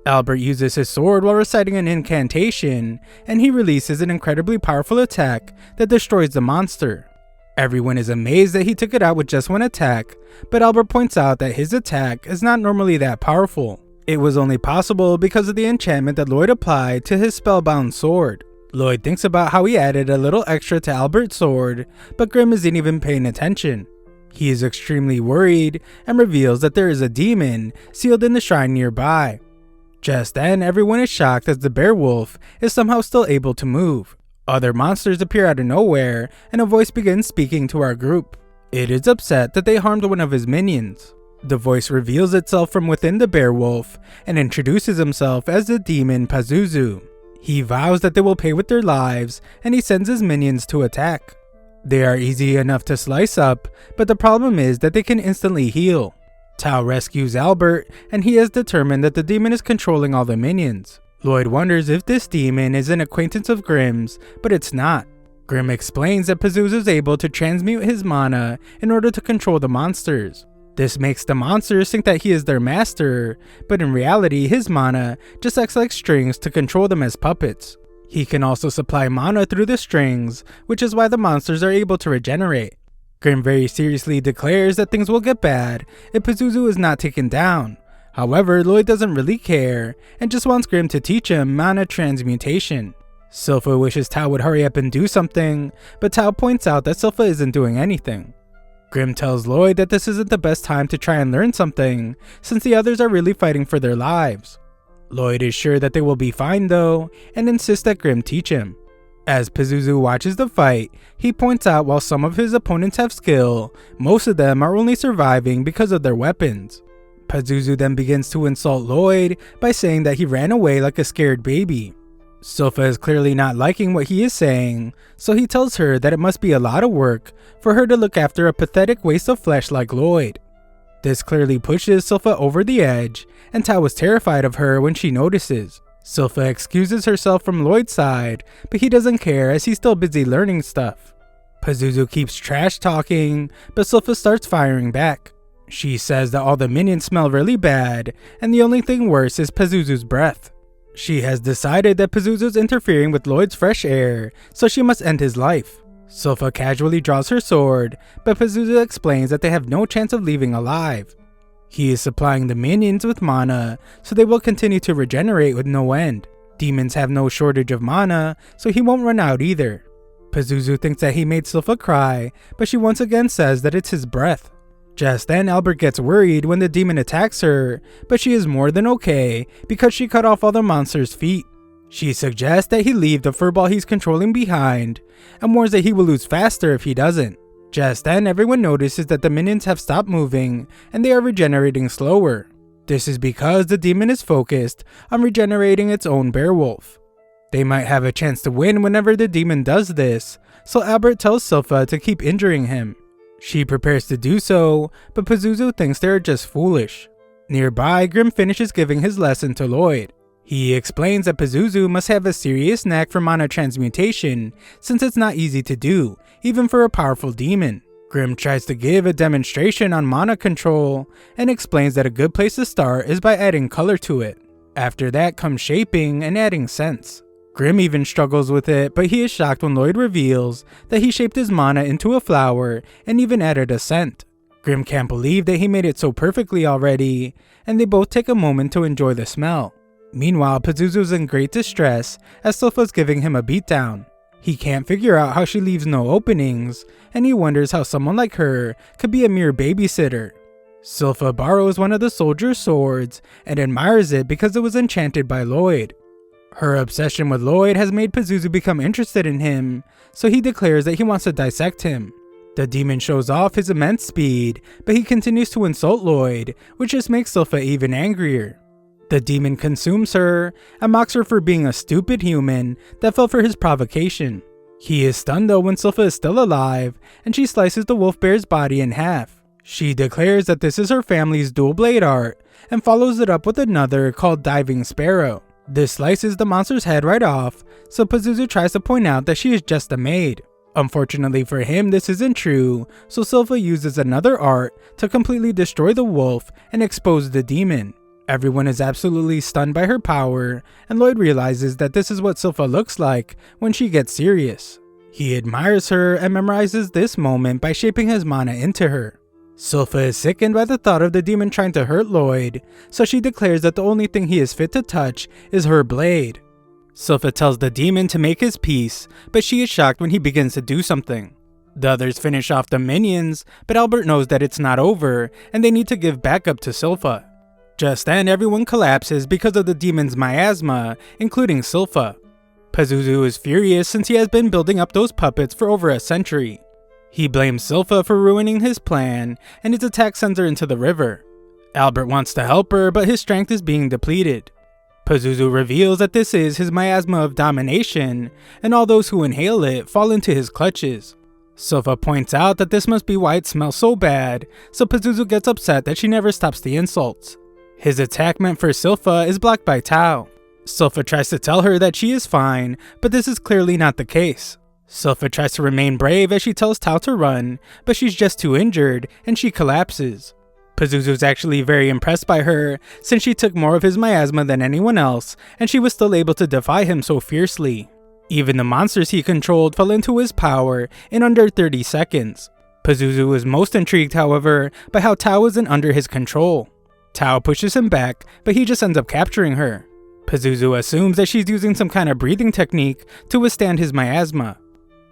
Albert uses his sword while reciting an incantation, and he releases an incredibly powerful attack that destroys the monster. Everyone is amazed that he took it out with just one attack, but Albert points out that his attack is not normally that powerful. It was only possible because of the enchantment that Lloyd applied to his spellbound sword. Lloyd thinks about how he added a little extra to Albert's sword, but Grim isn't even paying attention. He is extremely worried and reveals that there is a demon sealed in the shrine nearby. Just then, everyone is shocked as the bear wolf is somehow still able to move. Other monsters appear out of nowhere, and a voice begins speaking to our group. It is upset that they harmed one of his minions. The voice reveals itself from within the bear wolf and introduces himself as the demon Pazuzu. He vows that they will pay with their lives, and he sends his minions to attack. They are easy enough to slice up, but the problem is that they can instantly heal. Tao rescues Albert, and he has determined that the demon is controlling all the minions. Lloyd wonders if this demon is an acquaintance of Grim's, but it's not. Grim explains that Pazuzu is able to transmute his mana in order to control the monsters. This makes the monsters think that he is their master, but in reality his mana just acts like strings to control them as puppets. He can also supply mana through the strings, which is why the monsters are able to regenerate. Grim very seriously declares that things will get bad if Pazuzu is not taken down. However, Lloyd doesn't really care, and just wants Grim to teach him mana transmutation. Silpha wishes Tao would hurry up and do something, but Tao points out that Silpha isn't doing anything. Grim tells Lloyd that this isn't the best time to try and learn something, since the others are really fighting for their lives. Lloyd is sure that they will be fine though, and insists that Grim teach him. As Pazuzu watches the fight, he points out while some of his opponents have skill, most of them are only surviving because of their weapons. Pazuzu then begins to insult Lloyd by saying that he ran away like a scared baby. Silpha is clearly not liking what he is saying, so he tells her that it must be a lot of work for her to look after a pathetic waste of flesh like Lloyd. This clearly pushes Silpha over the edge, and Tao is terrified of her when she notices. Silpha excuses herself from Lloyd's side, but he doesn't care as he's still busy learning stuff. Pazuzu keeps trash talking, but Silpha starts firing back. She says that all the minions smell really bad, and the only thing worse is Pazuzu's breath. She has decided that Pazuzu's interfering with Lloyd's fresh air, so she must end his life. Silpha casually draws her sword, but Pazuzu explains that they have no chance of leaving alive. He is supplying the minions with mana, so they will continue to regenerate with no end. Demons have no shortage of mana, so he won't run out either. Pazuzu thinks that he made Silpha cry, but she once again says that it's his breath. Just then, Albert gets worried when the demon attacks her, but she is more than okay because she cut off all the monster's feet. She suggests that he leave the furball he's controlling behind, and warns that he will lose faster if he doesn't. Just then, everyone notices that the minions have stopped moving, and they are regenerating slower. This is because the demon is focused on regenerating its own bearwolf. They might have a chance to win whenever the demon does this, so Albert tells Silpha to keep injuring him. She prepares to do so, but Pazuzu thinks they are just foolish. Nearby, Grim finishes giving his lesson to Lloyd. He explains that Pazuzu must have a serious knack for mana transmutation, since it's not easy to do, even for a powerful demon. Grim tries to give a demonstration on mana control, and explains that a good place to start is by adding color to it. After that comes shaping and adding sense. Grim even struggles with it, but he is shocked when Lloyd reveals that he shaped his mana into a flower and even added a scent. Grim can't believe that he made it so perfectly already, and they both take a moment to enjoy the smell. Meanwhile, Pazuzu's in great distress as Silpha's giving him a beatdown. He can't figure out how she leaves no openings, and he wonders how someone like her could be a mere babysitter. Silpha borrows one of the soldier's swords and admires it because it was enchanted by Lloyd. Her obsession with Lloyd has made Pazuzu become interested in him, so he declares that he wants to dissect him. The demon shows off his immense speed, but he continues to insult Lloyd, which just makes Silpha even angrier. The demon consumes her and mocks her for being a stupid human that fell for his provocation. He is stunned though when Silpha is still alive, and she slices the wolf bear's body in half. She declares that this is her family's dual blade art and follows it up with another called Diving Sparrow. This slices the monster's head right off, so Pazuzu tries to point out that she is just a maid. Unfortunately for him, this isn't true, so Silpha uses another art to completely destroy the wolf and expose the demon. Everyone is absolutely stunned by her power, and Lloyd realizes that this is what Silpha looks like when she gets serious. He admires her and memorizes this moment by shaping his mana into her. Silpha is sickened by the thought of the demon trying to hurt Lloyd, so she declares that the only thing he is fit to touch is her blade. Silpha tells the demon to make his peace, but she is shocked when he begins to do something. The others finish off the minions, but Albert knows that it's not over, and they need to give backup to Silpha. Just then, everyone collapses because of the demon's miasma, including Silpha. Pazuzu is furious since he has been building up those puppets for over a century. He blames Silpha for ruining his plan, and his attack sends her into the river. Albert wants to help her, but his strength is being depleted. Pazuzu reveals that this is his miasma of domination, and all those who inhale it fall into his clutches. Silpha points out that this must be why it smells so bad, so Pazuzu gets upset that she never stops the insults. His attack meant for Silpha is blocked by Tao. Silpha tries to tell her that she is fine, but this is clearly not the case. Silpha tries to remain brave as she tells Tao to run, but she's just too injured, and she collapses. Pazuzu is actually very impressed by her, since she took more of his miasma than anyone else, and she was still able to defy him so fiercely. Even the monsters he controlled fell into his power in under 30 seconds. Pazuzu was most intrigued, however, by how Tao isn't under his control. Tao pushes him back, but he just ends up capturing her. Pazuzu assumes that she's using some kind of breathing technique to withstand his miasma.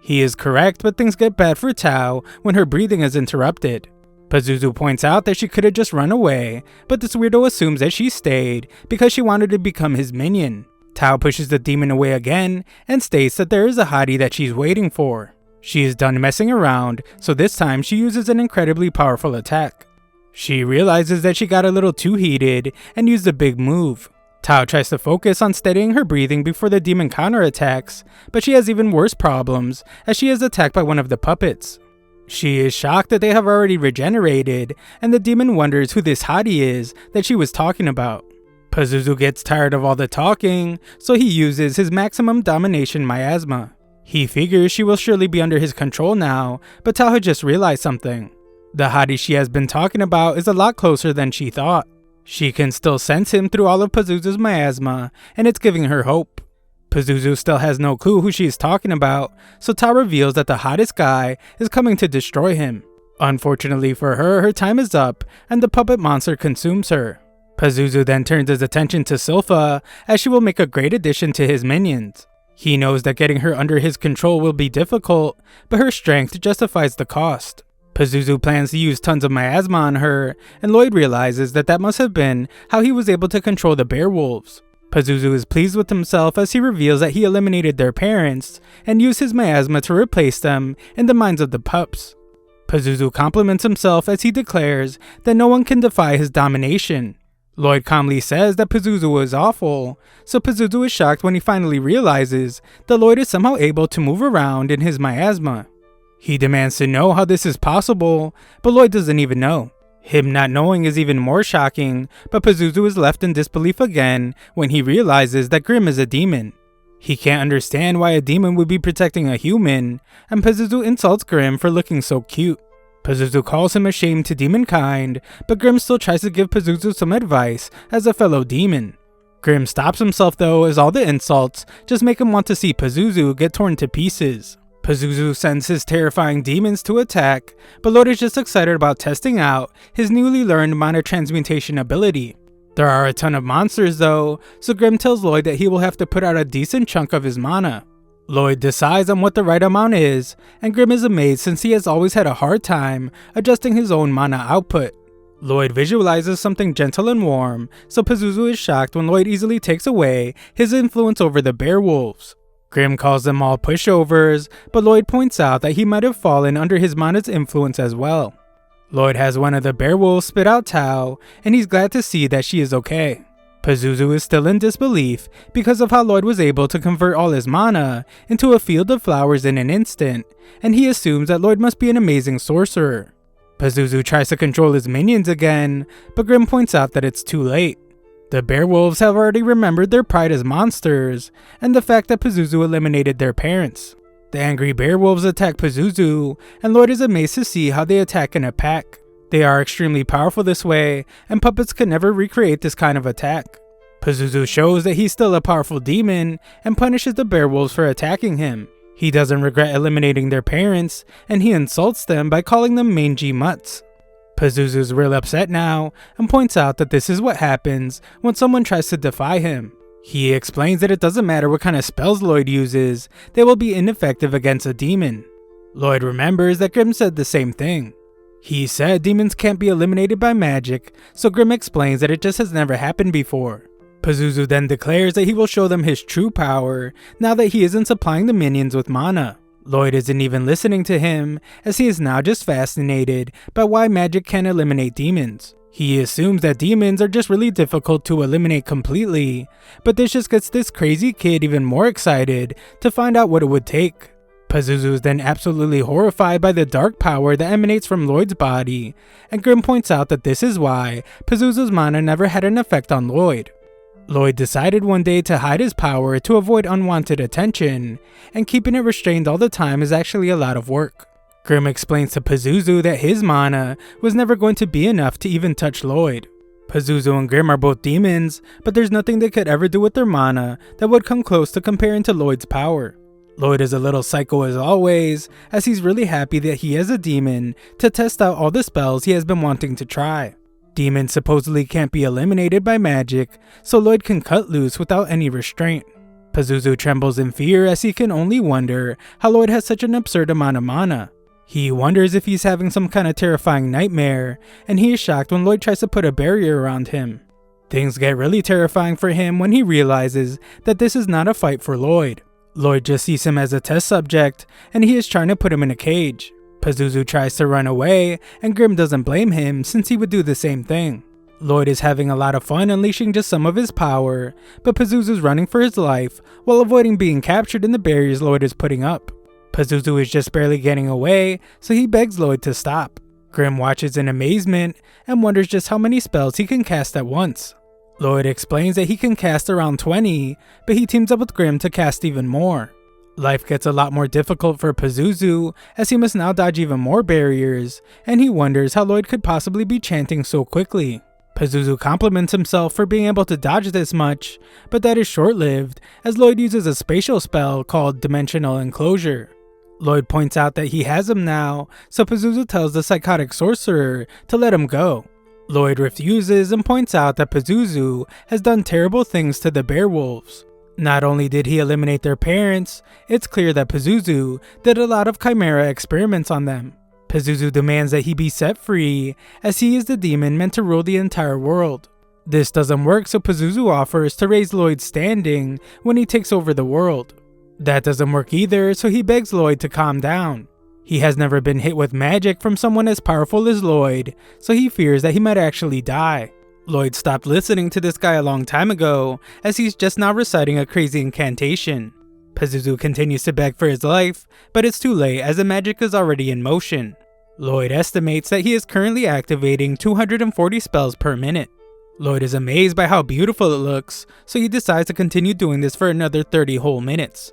He is correct, but things get bad for Tao when her breathing is interrupted. Pazuzu points out that she could have just run away, but this weirdo assumes that she stayed because she wanted to become his minion. Tao pushes the demon away again and states that there is a hottie that she's waiting for. She is done messing around, so this time she uses an incredibly powerful attack. She realizes that she got a little too heated and used a big move. Tao tries to focus on steadying her breathing before the demon counterattacks, but she has even worse problems as she is attacked by one of the puppets. She is shocked that they have already regenerated, and the demon wonders who this hottie is that she was talking about. Pazuzu gets tired of all the talking, so he uses his maximum domination miasma. He figures she will surely be under his control now, but Tao had just realized something. The hottie she has been talking about is a lot closer than she thought. She can still sense him through all of Pazuzu's miasma, and it's giving her hope. Pazuzu still has no clue who she is talking about, so Tao reveals that the hottest guy is coming to destroy him. Unfortunately for her, her time is up, and the puppet monster consumes her. Pazuzu then turns his attention to Silpha, as she will make a great addition to his minions. He knows that getting her under his control will be difficult, but her strength justifies the cost. Pazuzu plans to use tons of miasma on her, and Lloyd realizes that that must have been how he was able to control the bear wolves. Pazuzu is pleased with himself as he reveals that he eliminated their parents and used his miasma to replace them in the minds of the pups. Pazuzu compliments himself as he declares that no one can defy his domination. Lloyd calmly says that Pazuzu was awful, so Pazuzu is shocked when he finally realizes that Lloyd is somehow able to move around in his miasma. He demands to know how this is possible, but Lloyd doesn't even know. Him not knowing is even more shocking, but Pazuzu is left in disbelief again when he realizes that Grimm is a demon. He can't understand why a demon would be protecting a human, and Pazuzu insults Grimm for looking so cute. Pazuzu calls him a shame to demonkind, but Grimm still tries to give Pazuzu some advice as a fellow demon. Grimm stops himself though, as all the insults just make him want to see Pazuzu get torn to pieces. Pazuzu sends his terrifying demons to attack, but Lloyd is just excited about testing out his newly learned mana transmutation ability. There are a ton of monsters though, so Grimm tells Lloyd that he will have to put out a decent chunk of his mana. Lloyd decides on what the right amount is, and Grimm is amazed since he has always had a hard time adjusting his own mana output. Lloyd visualizes something gentle and warm, so Pazuzu is shocked when Lloyd easily takes away his influence over the bear wolves. Grimm calls them all pushovers, but Lloyd points out that he might have fallen under his mana's influence as well. Lloyd has one of the bear wolves spit out Tao, and he's glad to see that she is okay. Pazuzu is still in disbelief because of how Lloyd was able to convert all his mana into a field of flowers in an instant, and he assumes that Lloyd must be an amazing sorcerer. Pazuzu tries to control his minions again, but Grim points out that it's too late. The Bearwolves have already remembered their pride as monsters, and the fact that Pazuzu eliminated their parents. The angry Bearwolves attack Pazuzu, and Lloyd is amazed to see how they attack in a pack. They are extremely powerful this way, and puppets could never recreate this kind of attack. Pazuzu shows that he's still a powerful demon, and punishes the Bearwolves for attacking him. He doesn't regret eliminating their parents, and he insults them by calling them mangy mutts. Pazuzu's real upset now, and points out that this is what happens when someone tries to defy him. He explains that it doesn't matter what kind of spells Lloyd uses, they will be ineffective against a demon. Lloyd remembers that Grim said the same thing. He said demons can't be eliminated by magic, so Grim explains that it just has never happened before. Pazuzu then declares that he will show them his true power now that he isn't supplying the minions with mana. Lloyd isn't even listening to him, as he is now just fascinated by why magic can eliminate demons. He assumes that demons are just really difficult to eliminate completely, but this just gets this crazy kid even more excited to find out what it would take. Pazuzu is then absolutely horrified by the dark power that emanates from Lloyd's body, and Grim points out that this is why Pazuzu's mana never had an effect on Lloyd. Lloyd decided one day to hide his power to avoid unwanted attention, and keeping it restrained all the time is actually a lot of work. Grim explains to Pazuzu that his mana was never going to be enough to even touch Lloyd. Pazuzu and Grim are both demons, but there's nothing they could ever do with their mana that would come close to comparing to Lloyd's power. Lloyd is a little psycho as always, as he's really happy that he has a demon to test out all the spells he has been wanting to try. Demons supposedly can't be eliminated by magic, so Lloyd can cut loose without any restraint. Pazuzu trembles in fear as he can only wonder how Lloyd has such an absurd amount of mana. He wonders if he's having some kind of terrifying nightmare, and he is shocked when Lloyd tries to put a barrier around him. Things get really terrifying for him when he realizes that this is not a fight for Lloyd. Lloyd just sees him as a test subject, and he is trying to put him in a cage. Pazuzu tries to run away, and Grim doesn't blame him since he would do the same thing. Lloyd is having a lot of fun unleashing just some of his power, but Pazuzu's running for his life while avoiding being captured in the barriers Lloyd is putting up. Pazuzu is just barely getting away, so he begs Lloyd to stop. Grim watches in amazement and wonders just how many spells he can cast at once. Lloyd explains that he can cast around 20, but he teams up with Grim to cast even more. Life gets a lot more difficult for Pazuzu, as he must now dodge even more barriers, and he wonders how Lloyd could possibly be chanting so quickly. Pazuzu compliments himself for being able to dodge this much, but that is short-lived, as Lloyd uses a spatial spell called Dimensional Enclosure. Lloyd points out that he has him now, so Pazuzu tells the psychotic sorcerer to let him go. Lloyd refuses and points out that Pazuzu has done terrible things to the Bearwolves. Not only did he eliminate their parents, it's clear that Pazuzu did a lot of chimera experiments on them. Pazuzu demands that he be set free, as he is the demon meant to rule the entire world. This doesn't work, so Pazuzu offers to raise Lloyd's standing when he takes over the world. That doesn't work either, so he begs Lloyd to calm down. He has never been hit with magic from someone as powerful as Lloyd, so he fears that he might actually die. Lloyd stopped listening to this guy a long time ago, as he's just now reciting a crazy incantation. Pazuzu continues to beg for his life, but it's too late as the magic is already in motion. Lloyd estimates that he is currently activating 240 spells per minute. Lloyd is amazed by how beautiful it looks, so he decides to continue doing this for another 30 whole minutes.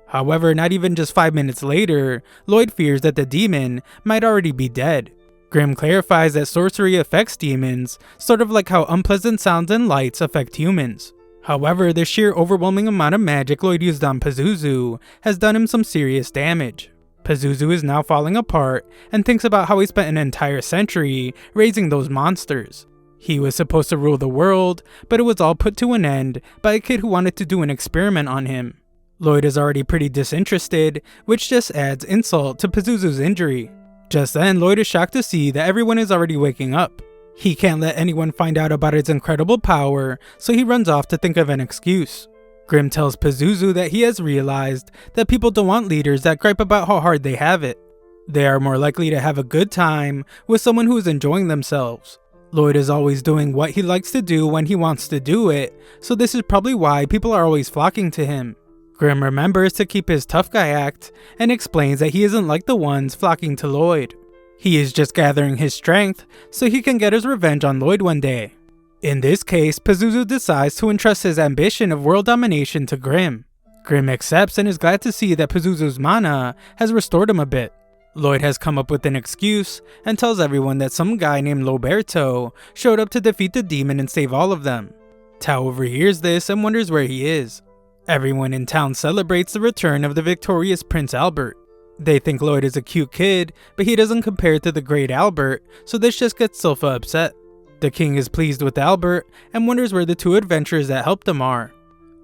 However, not even just 5 minutes later, Lloyd fears that the demon might already be dead. Grim clarifies that sorcery affects demons, sort of like how unpleasant sounds and lights affect humans. However, the sheer overwhelming amount of magic Lloyd used on Pazuzu has done him some serious damage. Pazuzu is now falling apart and thinks about how he spent an entire century raising those monsters. He was supposed to rule the world, but it was all put to an end by a kid who wanted to do an experiment on him. Lloyd is already pretty disinterested, which just adds insult to Pazuzu's injury. Just then, Lloyd is shocked to see that everyone is already waking up. He can't let anyone find out about its incredible power, so he runs off to think of an excuse. Grim tells Pazuzu that he has realized that people don't want leaders that gripe about how hard they have it. They are more likely to have a good time with someone who is enjoying themselves. Lloyd is always doing what he likes to do when he wants to do it, so this is probably why people are always flocking to him. Grim remembers to keep his tough guy act and explains that he isn't like the ones flocking to Lloyd. He is just gathering his strength so he can get his revenge on Lloyd one day. In this case, Pazuzu decides to entrust his ambition of world domination to Grim. Grim accepts and is glad to see that Pazuzu's mana has restored him a bit. Lloyd has come up with an excuse and tells everyone that some guy named Loberto showed up to defeat the demon and save all of them. Tao overhears this and wonders where he is. Everyone in town celebrates the return of the victorious Prince Albert. They think Lloyd is a cute kid, but he doesn't compare to the great Albert, so this just gets Silpha upset. The king is pleased with Albert and wonders where the two adventurers that helped him are.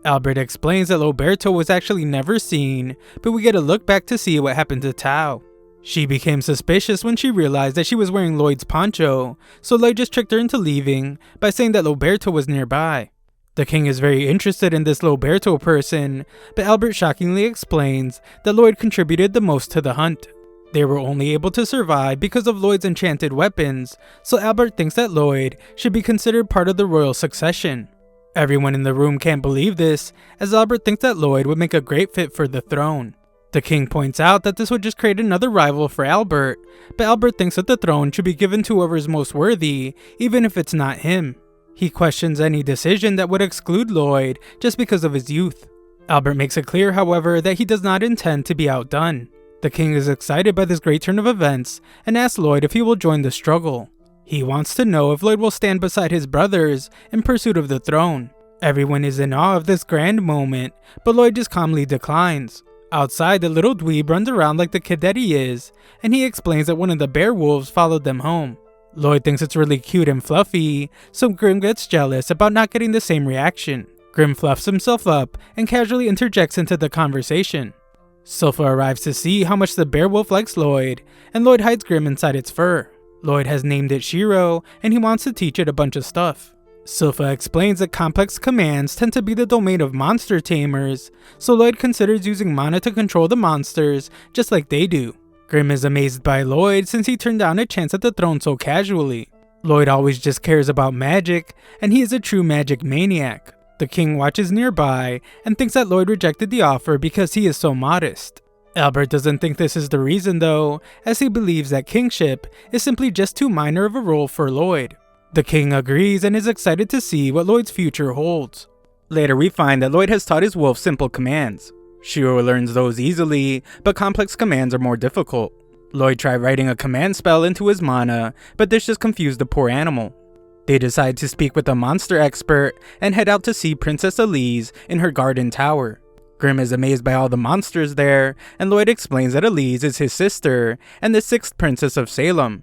Albert explains that Loberto was actually never seen, but we get a look back to see what happened to Tao. She became suspicious when she realized that she was wearing Lloyd's poncho, so Lloyd just tricked her into leaving by saying that Loberto was nearby. The king is very interested in this Loberto person, but Albert shockingly explains that Lloyd contributed the most to the hunt. They were only able to survive because of Lloyd's enchanted weapons, so Albert thinks that Lloyd should be considered part of the royal succession. Everyone in the room can't believe this, as Albert thinks that Lloyd would make a great fit for the throne. The king points out that this would just create another rival for Albert, but Albert thinks that the throne should be given to whoever is most worthy, even if it's not him. He questions any decision that would exclude Lloyd just because of his youth. Albert makes it clear, however, that he does not intend to be outdone. The king is excited by this great turn of events and asks Lloyd if he will join the struggle. He wants to know if Lloyd will stand beside his brothers in pursuit of the throne. Everyone is in awe of this grand moment, but Lloyd just calmly declines. Outside, the little dweeb runs around like the kid that he is, and he explains that one of the bear wolves followed them home. Lloyd thinks it's really cute and fluffy, so Grim gets jealous about not getting the same reaction. Grim fluffs himself up and casually interjects into the conversation. Silpha arrives to see how much the bear wolf likes Lloyd, and Lloyd hides Grim inside its fur. Lloyd has named it Shiro, and he wants to teach it a bunch of stuff. Silpha explains that complex commands tend to be the domain of monster tamers, so Lloyd considers using mana to control the monsters just like they do. Grim is amazed by Lloyd since he turned down a chance at the throne so casually. Lloyd always just cares about magic, and he is a true magic maniac. The king watches nearby and thinks that Lloyd rejected the offer because he is so modest. Albert doesn't think this is the reason though, as he believes that kingship is simply just too minor of a role for Lloyd. The king agrees and is excited to see what Lloyd's future holds. Later we find that Lloyd has taught his wolf simple commands. Shiro learns those easily, but complex commands are more difficult. Lloyd tried writing a command spell into his mana, but this just confused the poor animal. They decide to speak with a monster expert and head out to see Princess Elise in her garden tower. Grim is amazed by all the monsters there, and Lloyd explains that Elise is his sister and the 6th princess of Salem.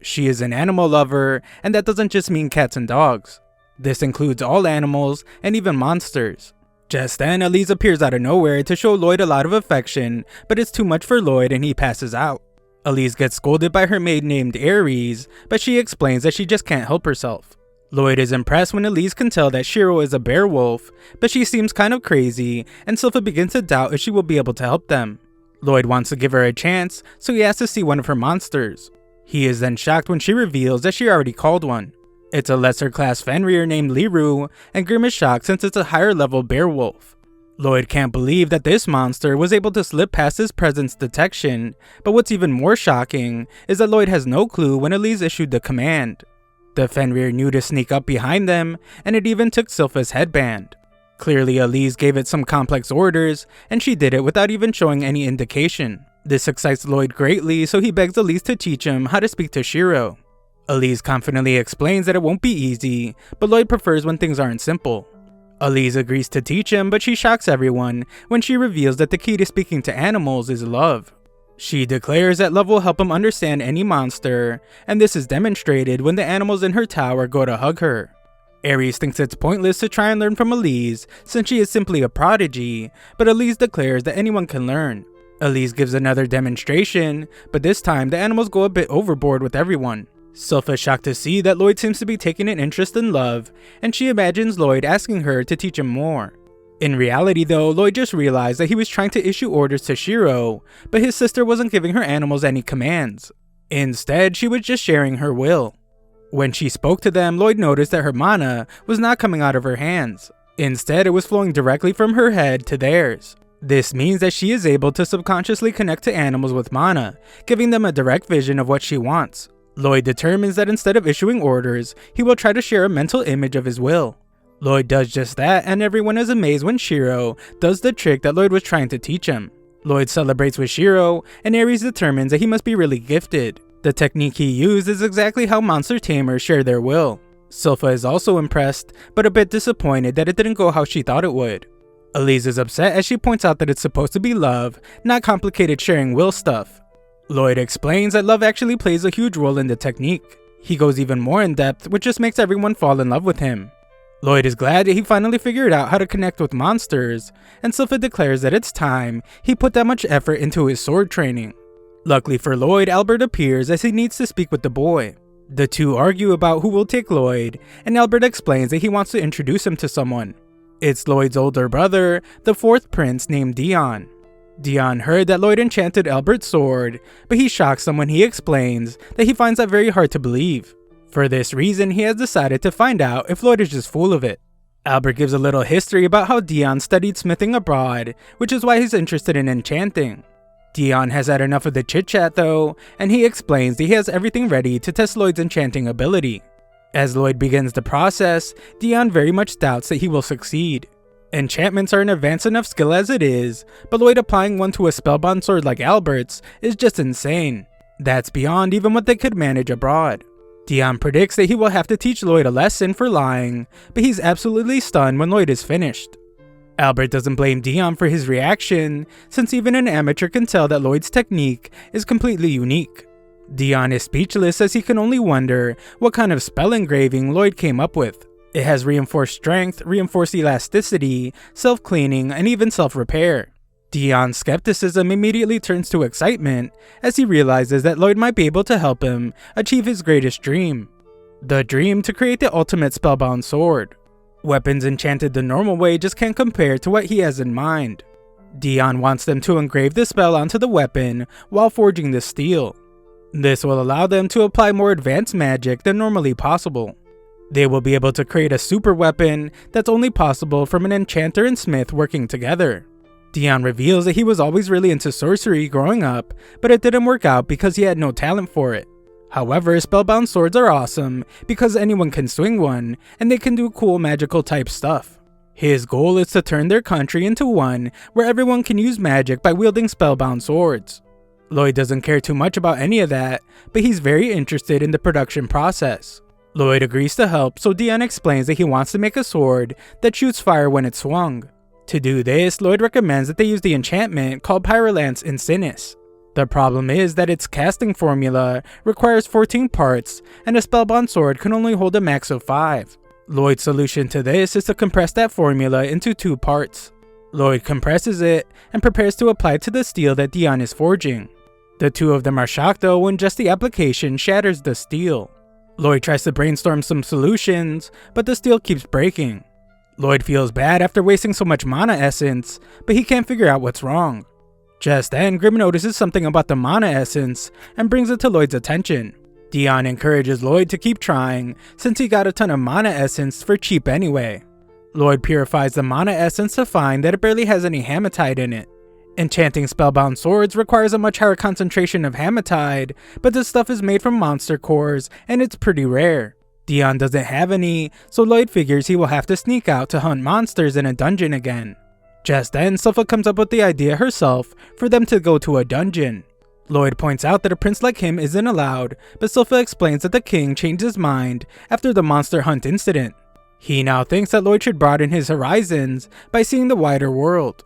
She is an animal lover, and that doesn't just mean cats and dogs. This includes all animals and even monsters. Just then, Elise appears out of nowhere to show Lloyd a lot of affection, but it's too much for Lloyd and he passes out. Elise gets scolded by her maid named Ares, but she explains that she just can't help herself. Lloyd is impressed when Elise can tell that Shiro is a bear wolf, but she seems kind of crazy, and Silpha begins to doubt if she will be able to help them. Lloyd wants to give her a chance, so he asks to see one of her monsters. He is then shocked when she reveals that she already called one. It's a lesser class Fenrir named Liru, and Grim is shocked since it's a higher level bear wolf. Lloyd can't believe that this monster was able to slip past his presence detection, but what's even more shocking is that Lloyd has no clue when Elise issued the command. The Fenrir knew to sneak up behind them, and it even took Silpha's headband. Clearly Elise gave it some complex orders, and she did it without even showing any indication. This excites Lloyd greatly, so he begs Elise to teach him how to speak to Shiro. Elise confidently explains that it won't be easy, but Lloyd prefers when things aren't simple. Elise agrees to teach him, but she shocks everyone when she reveals that the key to speaking to animals is love. She declares that love will help him understand any monster, and this is demonstrated when the animals in her tower go to hug her. Ares thinks it's pointless to try and learn from Elise since she is simply a prodigy, but Elise declares that anyone can learn. Elise gives another demonstration, but this time the animals go a bit overboard with everyone. Silpha is shocked to see that Lloyd seems to be taking an interest in love, and she imagines Lloyd asking her to teach him more. In reality though, Lloyd just realized that he was trying to issue orders to Shiro, but his sister wasn't giving her animals any commands. Instead, she was just sharing her will. When she spoke to them, Lloyd noticed that her mana was not coming out of her hands. Instead, it was flowing directly from her head to theirs. This means that she is able to subconsciously connect to animals with mana, giving them a direct vision of what she wants. Lloyd determines that instead of issuing orders, he will try to share a mental image of his will. Lloyd does just that, and everyone is amazed when Shiro does the trick that Lloyd was trying to teach him. Lloyd celebrates with Shiro, and Ares determines that he must be really gifted. The technique he used is exactly how monster tamers share their will. Sylpha is also impressed, but a bit disappointed that it didn't go how she thought it would. Elise is upset as she points out that it's supposed to be love, not complicated sharing will stuff. Lloyd explains that love actually plays a huge role in the technique. He goes even more in depth, which just makes everyone fall in love with him. Lloyd is glad that he finally figured out how to connect with monsters, and Sylpha declares that it's time he put that much effort into his sword training. Luckily for Lloyd, Albert appears as he needs to speak with the boy. The two argue about who will take Lloyd, and Albert explains that he wants to introduce him to someone. It's Lloyd's older brother, the fourth prince named Dion. Dion heard that Lloyd enchanted Albert's sword, but he shocks them when he explains that he finds that very hard to believe. For this reason, he has decided to find out if Lloyd is just full of it. Albert gives a little history about how Dion studied smithing abroad, which is why he's interested in enchanting. Dion has had enough of the chit-chat though, and he explains that he has everything ready to test Lloyd's enchanting ability. As Lloyd begins the process, Dion very much doubts that he will succeed. Enchantments are an advanced enough skill as it is, but Lloyd applying one to a spellbound sword like Albert's is just insane. That's beyond even what they could manage abroad. Dion predicts that he will have to teach Lloyd a lesson for lying, but he's absolutely stunned when Lloyd is finished. Albert doesn't blame Dion for his reaction, since even an amateur can tell that Lloyd's technique is completely unique. Dion is speechless as he can only wonder what kind of spell engraving Lloyd came up with. It has reinforced strength, reinforced elasticity, self-cleaning, and even self-repair. Dion's skepticism immediately turns to excitement as he realizes that Lloyd might be able to help him achieve his greatest dream. The dream to create the ultimate spellbound sword. Weapons enchanted the normal way just can't compare to what he has in mind. Dion wants them to engrave the spell onto the weapon while forging the steel. This will allow them to apply more advanced magic than normally possible. They will be able to create a super weapon that's only possible from an enchanter and smith working together. Dion reveals that he was always really into sorcery growing up, but it didn't work out because he had no talent for it. However, spellbound swords are awesome because anyone can swing one, and they can do cool magical type stuff. His goal is to turn their country into one where everyone can use magic by wielding spellbound swords. Lloyd doesn't care too much about any of that, but he's very interested in the production process. Lloyd agrees to help, so Dion explains that he wants to make a sword that shoots fire when it's swung. To do this, Lloyd recommends that they use the enchantment called Pyrolance Insinis. The problem is that its casting formula requires 14 parts, and a spellbound sword can only hold a max of 5. Lloyd's solution to this is to compress that formula into 2 parts. Lloyd compresses it and prepares to apply it to the steel that Dion is forging. The two of them are shocked though when just the application shatters the steel. Lloyd tries to brainstorm some solutions, but the steel keeps breaking. Lloyd feels bad after wasting so much mana essence, but he can't figure out what's wrong. Just then, Grim notices something about the mana essence and brings it to Lloyd's attention. Dion encourages Lloyd to keep trying since he got a ton of mana essence for cheap anyway. Lloyd purifies the mana essence to find that it barely has any hematite in it. Enchanting spellbound swords requires a much higher concentration of hematite, but this stuff is made from monster cores and it's pretty rare. Dion doesn't have any, so Lloyd figures he will have to sneak out to hunt monsters in a dungeon again. Just then, Sylpha comes up with the idea herself for them to go to a dungeon. Lloyd points out that a prince like him isn't allowed, but Sylpha explains that the king changed his mind after the monster hunt incident. He now thinks that Lloyd should broaden his horizons by seeing the wider world.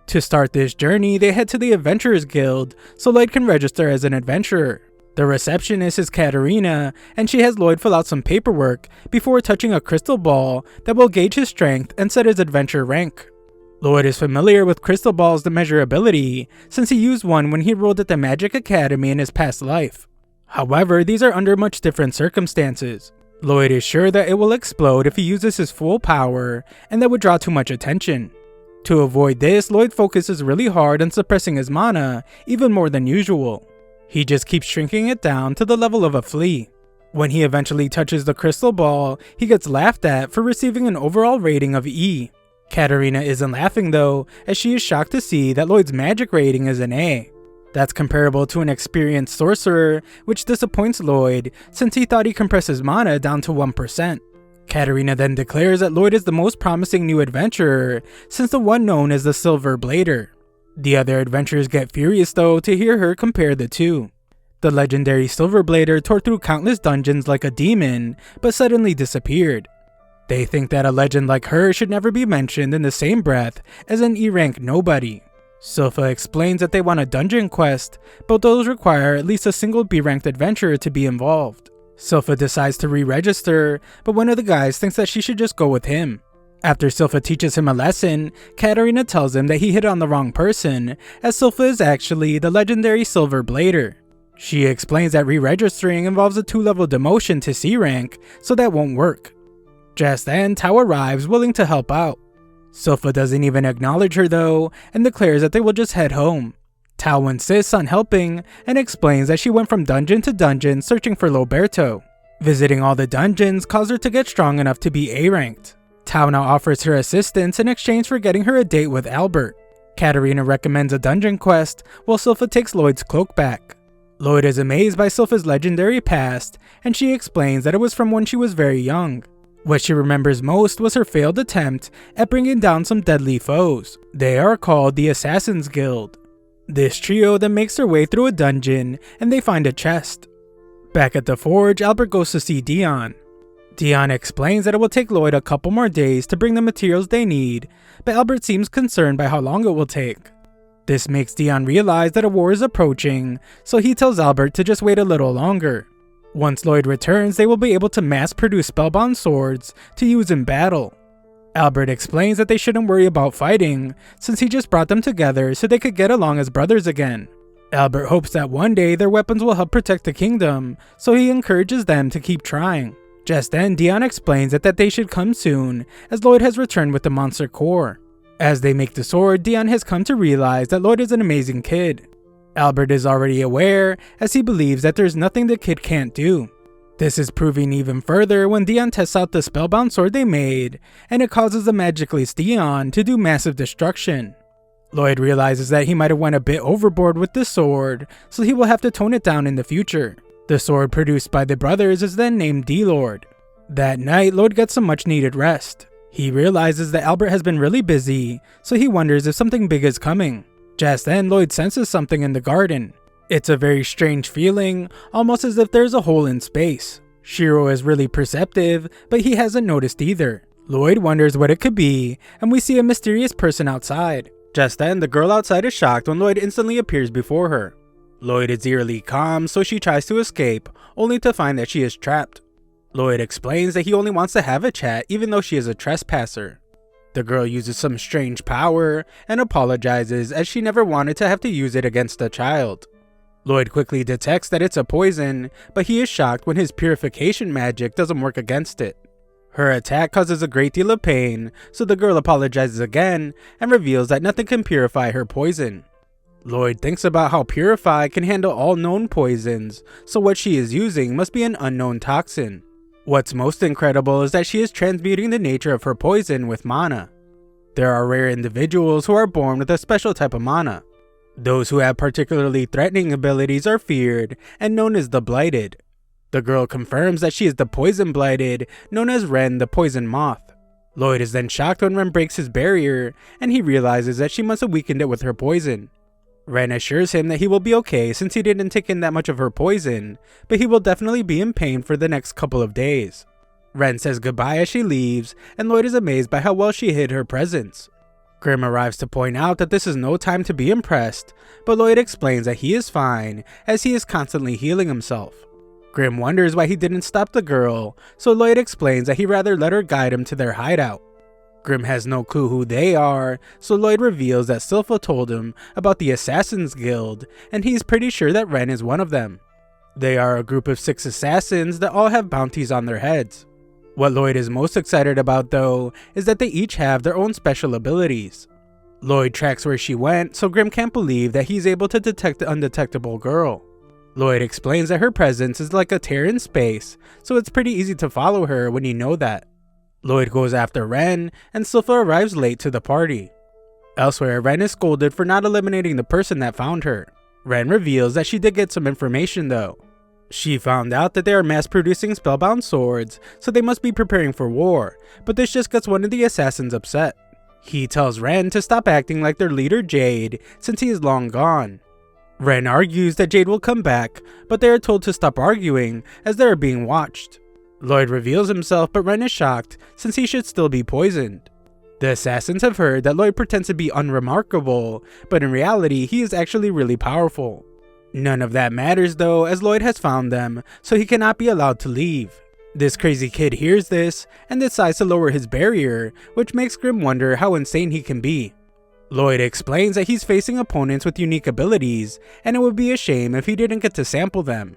To start this journey, they head to the Adventurers Guild so Lloyd can register as an adventurer. The receptionist is Katarina, and she has Lloyd fill out some paperwork before touching a crystal ball that will gauge his strength and set his adventure rank. Lloyd is familiar with crystal balls to measure ability, since he used one when he enrolled at the Magic Academy in his past life. However, these are under much different circumstances. Lloyd is sure that it will explode if he uses his full power, and that would draw too much attention. To avoid this, Lloyd focuses really hard on suppressing his mana, even more than usual. He just keeps shrinking it down to the level of a flea. When he eventually touches the crystal ball, he gets laughed at for receiving an overall rating of E. Katarina isn't laughing though, as she is shocked to see that Lloyd's magic rating is an A. That's comparable to an experienced sorcerer, which disappoints Lloyd since he thought he compressed his mana down to 1%. Katarina then declares that Lloyd is the most promising new adventurer since the one known as the Silver Blader. The other adventurers get furious though to hear her compare the two. The legendary Silver Blader tore through countless dungeons like a demon, but suddenly disappeared. They think that a legend like her should never be mentioned in the same breath as an E-rank nobody. Silpha explains that they want a dungeon quest, but those require at least a single B-ranked adventurer to be involved. Silpha decides to re-register, but one of the guys thinks that she should just go with him. After Silpha teaches him a lesson, Katarina tells him that he hit on the wrong person, as Silpha is actually the legendary Silver Blader. She explains that re-registering involves a 2-level demotion to C rank, so that won't work. Just then, Tao arrives willing to help out. Silpha doesn't even acknowledge her though, and declares that they will just head home. Tao insists on helping, and explains that she went from dungeon to dungeon searching for Loberto. Visiting all the dungeons caused her to get strong enough to be A-ranked. Tao now offers her assistance in exchange for getting her a date with Albert. Katarina recommends a dungeon quest, while Silpha takes Lloyd's cloak back. Lloyd is amazed by Silpha's legendary past, and she explains that it was from when she was very young. What she remembers most was her failed attempt at bringing down some deadly foes. They are called the Assassin's Guild. This trio then makes their way through a dungeon, and they find a chest. Back at the forge, Albert goes to see Dion. Dion explains that it will take Lloyd a couple more days to bring the materials they need, but Albert seems concerned by how long it will take. This makes Dion realize that a war is approaching, so he tells Albert to just wait a little longer. Once Lloyd returns, they will be able to mass-produce spellbound swords to use in battle. Albert explains that they shouldn't worry about fighting, since he just brought them together so they could get along as brothers again. Albert hopes that one day their weapons will help protect the kingdom, so he encourages them to keep trying. Just then, Dion explains that they should come soon, as Lloyd has returned with the monster core. As they make the sword, Dion has come to realize that Lloyd is an amazing kid. Albert is already aware, as he believes that there's nothing the kid can't do. This is proving even further when Dion tests out the spellbound sword they made, and it causes the Magicless Dion to do massive destruction. Lloyd realizes that he might have went a bit overboard with this sword, so he will have to tone it down in the future. The sword produced by the brothers is then named D-Lord. That night, Lloyd gets some much needed rest. He realizes that Albert has been really busy, so he wonders if something big is coming. Just then, Lloyd senses something in the garden. It's a very strange feeling, almost as if there's a hole in space. Shiro is really perceptive, but he hasn't noticed either. Lloyd wonders what it could be, and we see a mysterious person outside. Just then, the girl outside is shocked when Lloyd instantly appears before her. Lloyd is eerily calm, so she tries to escape, only to find that she is trapped. Lloyd explains that he only wants to have a chat even though she is a trespasser. The girl uses some strange power and apologizes as she never wanted to have to use it against a child. Lloyd quickly detects that it's a poison, but he is shocked when his purification magic doesn't work against it. Her attack causes a great deal of pain, so the girl apologizes again and reveals that nothing can purify her poison. Lloyd thinks about how Purify can handle all known poisons, so what she is using must be an unknown toxin. What's most incredible is that she is transmuting the nature of her poison with mana. There are rare individuals who are born with a special type of mana. Those who have particularly threatening abilities are feared and known as the Blighted. The girl confirms that she is the Poison Blighted, known as Ren the Poison Moth. Lloyd is then shocked when Ren breaks his barrier, and he realizes that she must have weakened it with her poison. Ren assures him that he will be okay since he didn't take in that much of her poison, but he will definitely be in pain for the next couple of days. Ren says goodbye as she leaves, and Lloyd is amazed by how well she hid her presence. Grimm arrives to point out that this is no time to be impressed, but Lloyd explains that he is fine, as he is constantly healing himself. Grimm wonders why he didn't stop the girl, so Lloyd explains that he'd rather let her guide him to their hideout. Grimm has no clue who they are, so Lloyd reveals that Silpha told him about the Assassin's Guild, and he's pretty sure that Ren is one of them. They are a group of 6 assassins that all have bounties on their heads. What Lloyd is most excited about though, is that they each have their own special abilities. Lloyd tracks where she went, so Grimm can't believe that he's able to detect the undetectable girl. Lloyd explains that her presence is like a tear in space, so it's pretty easy to follow her when you know that. Lloyd goes after Ren, and Silpha arrives late to the party. Elsewhere, Ren is scolded for not eliminating the person that found her. Ren reveals that she did get some information though. She found out that they are mass-producing spellbound swords, so they must be preparing for war, but this just gets one of the assassins upset. He tells Ren to stop acting like their leader Jade, since he is long gone. Ren argues that Jade will come back, but they are told to stop arguing as they are being watched. Lloyd reveals himself, but Ren is shocked since he should still be poisoned. The assassins have heard that Lloyd pretends to be unremarkable, but in reality he is actually really powerful. None of that matters though, as Lloyd has found them, so he cannot be allowed to leave. This crazy kid hears this and decides to lower his barrier, which makes Grim wonder how insane he can be. Lloyd explains that he's facing opponents with unique abilities, and it would be a shame if he didn't get to sample them.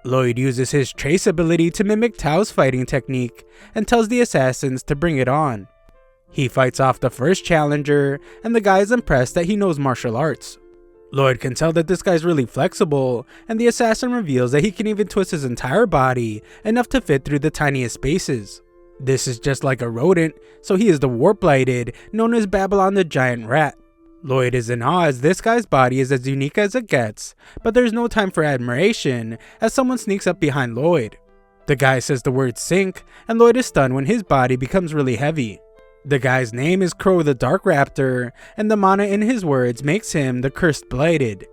Lloyd uses his trace ability to mimic Tao's fighting technique, and tells the assassins to bring it on. He fights off the first challenger, and the guy is impressed that he knows martial arts. Lloyd can tell that this guy's really flexible, and the assassin reveals that he can even twist his entire body enough to fit through the tiniest spaces. This is just like a rodent, so he is the warp-blighted, known as Babylon the Giant Rat. Lloyd is in awe as this guy's body is as unique as it gets, but there's no time for admiration as someone sneaks up behind Lloyd. The guy says the word sink, and Lloyd is stunned when his body becomes really heavy. The guy's name is Crow the Dark Raptor, and the mana in his words makes him the Cursed Blighted.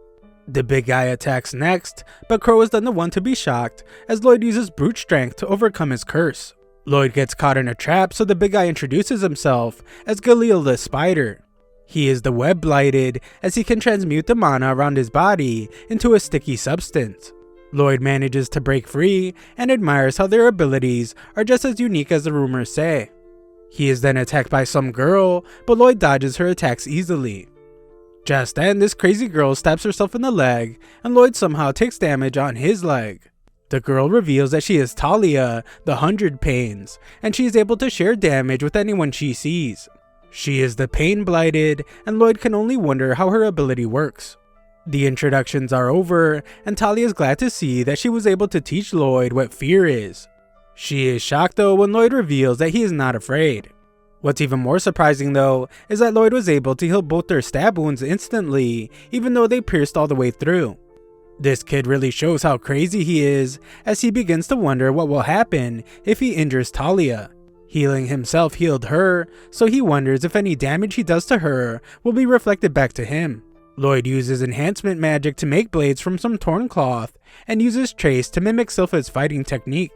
The big guy attacks next, but Crow is then the one to be shocked as Lloyd uses brute strength to overcome his curse. Lloyd gets caught in a trap, so the big guy introduces himself as Galil the Spider. He is the Web Blighted, as he can transmute the mana around his body into a sticky substance. Lloyd manages to break free and admires how their abilities are just as unique as the rumors say. He is then attacked by some girl, but Lloyd dodges her attacks easily. Just then, this crazy girl stabs herself in the leg, and Lloyd somehow takes damage on his leg. The girl reveals that she is Talia, the 100 Pains, and she is able to share damage with anyone she sees. She is the Pain Blighted, and Lloyd can only wonder how her ability works. The introductions are over, and Talia is glad to see that she was able to teach Lloyd what fear is. She is shocked though when Lloyd reveals that he is not afraid. What's even more surprising though is that Lloyd was able to heal both their stab wounds instantly, even though they pierced all the way through. This kid really shows how crazy he is, as he begins to wonder what will happen if he injures Talia. Healing himself healed her, so he wonders if any damage he does to her will be reflected back to him. Lloyd uses enhancement magic to make blades from some torn cloth, and uses trace to mimic Silpha's fighting technique.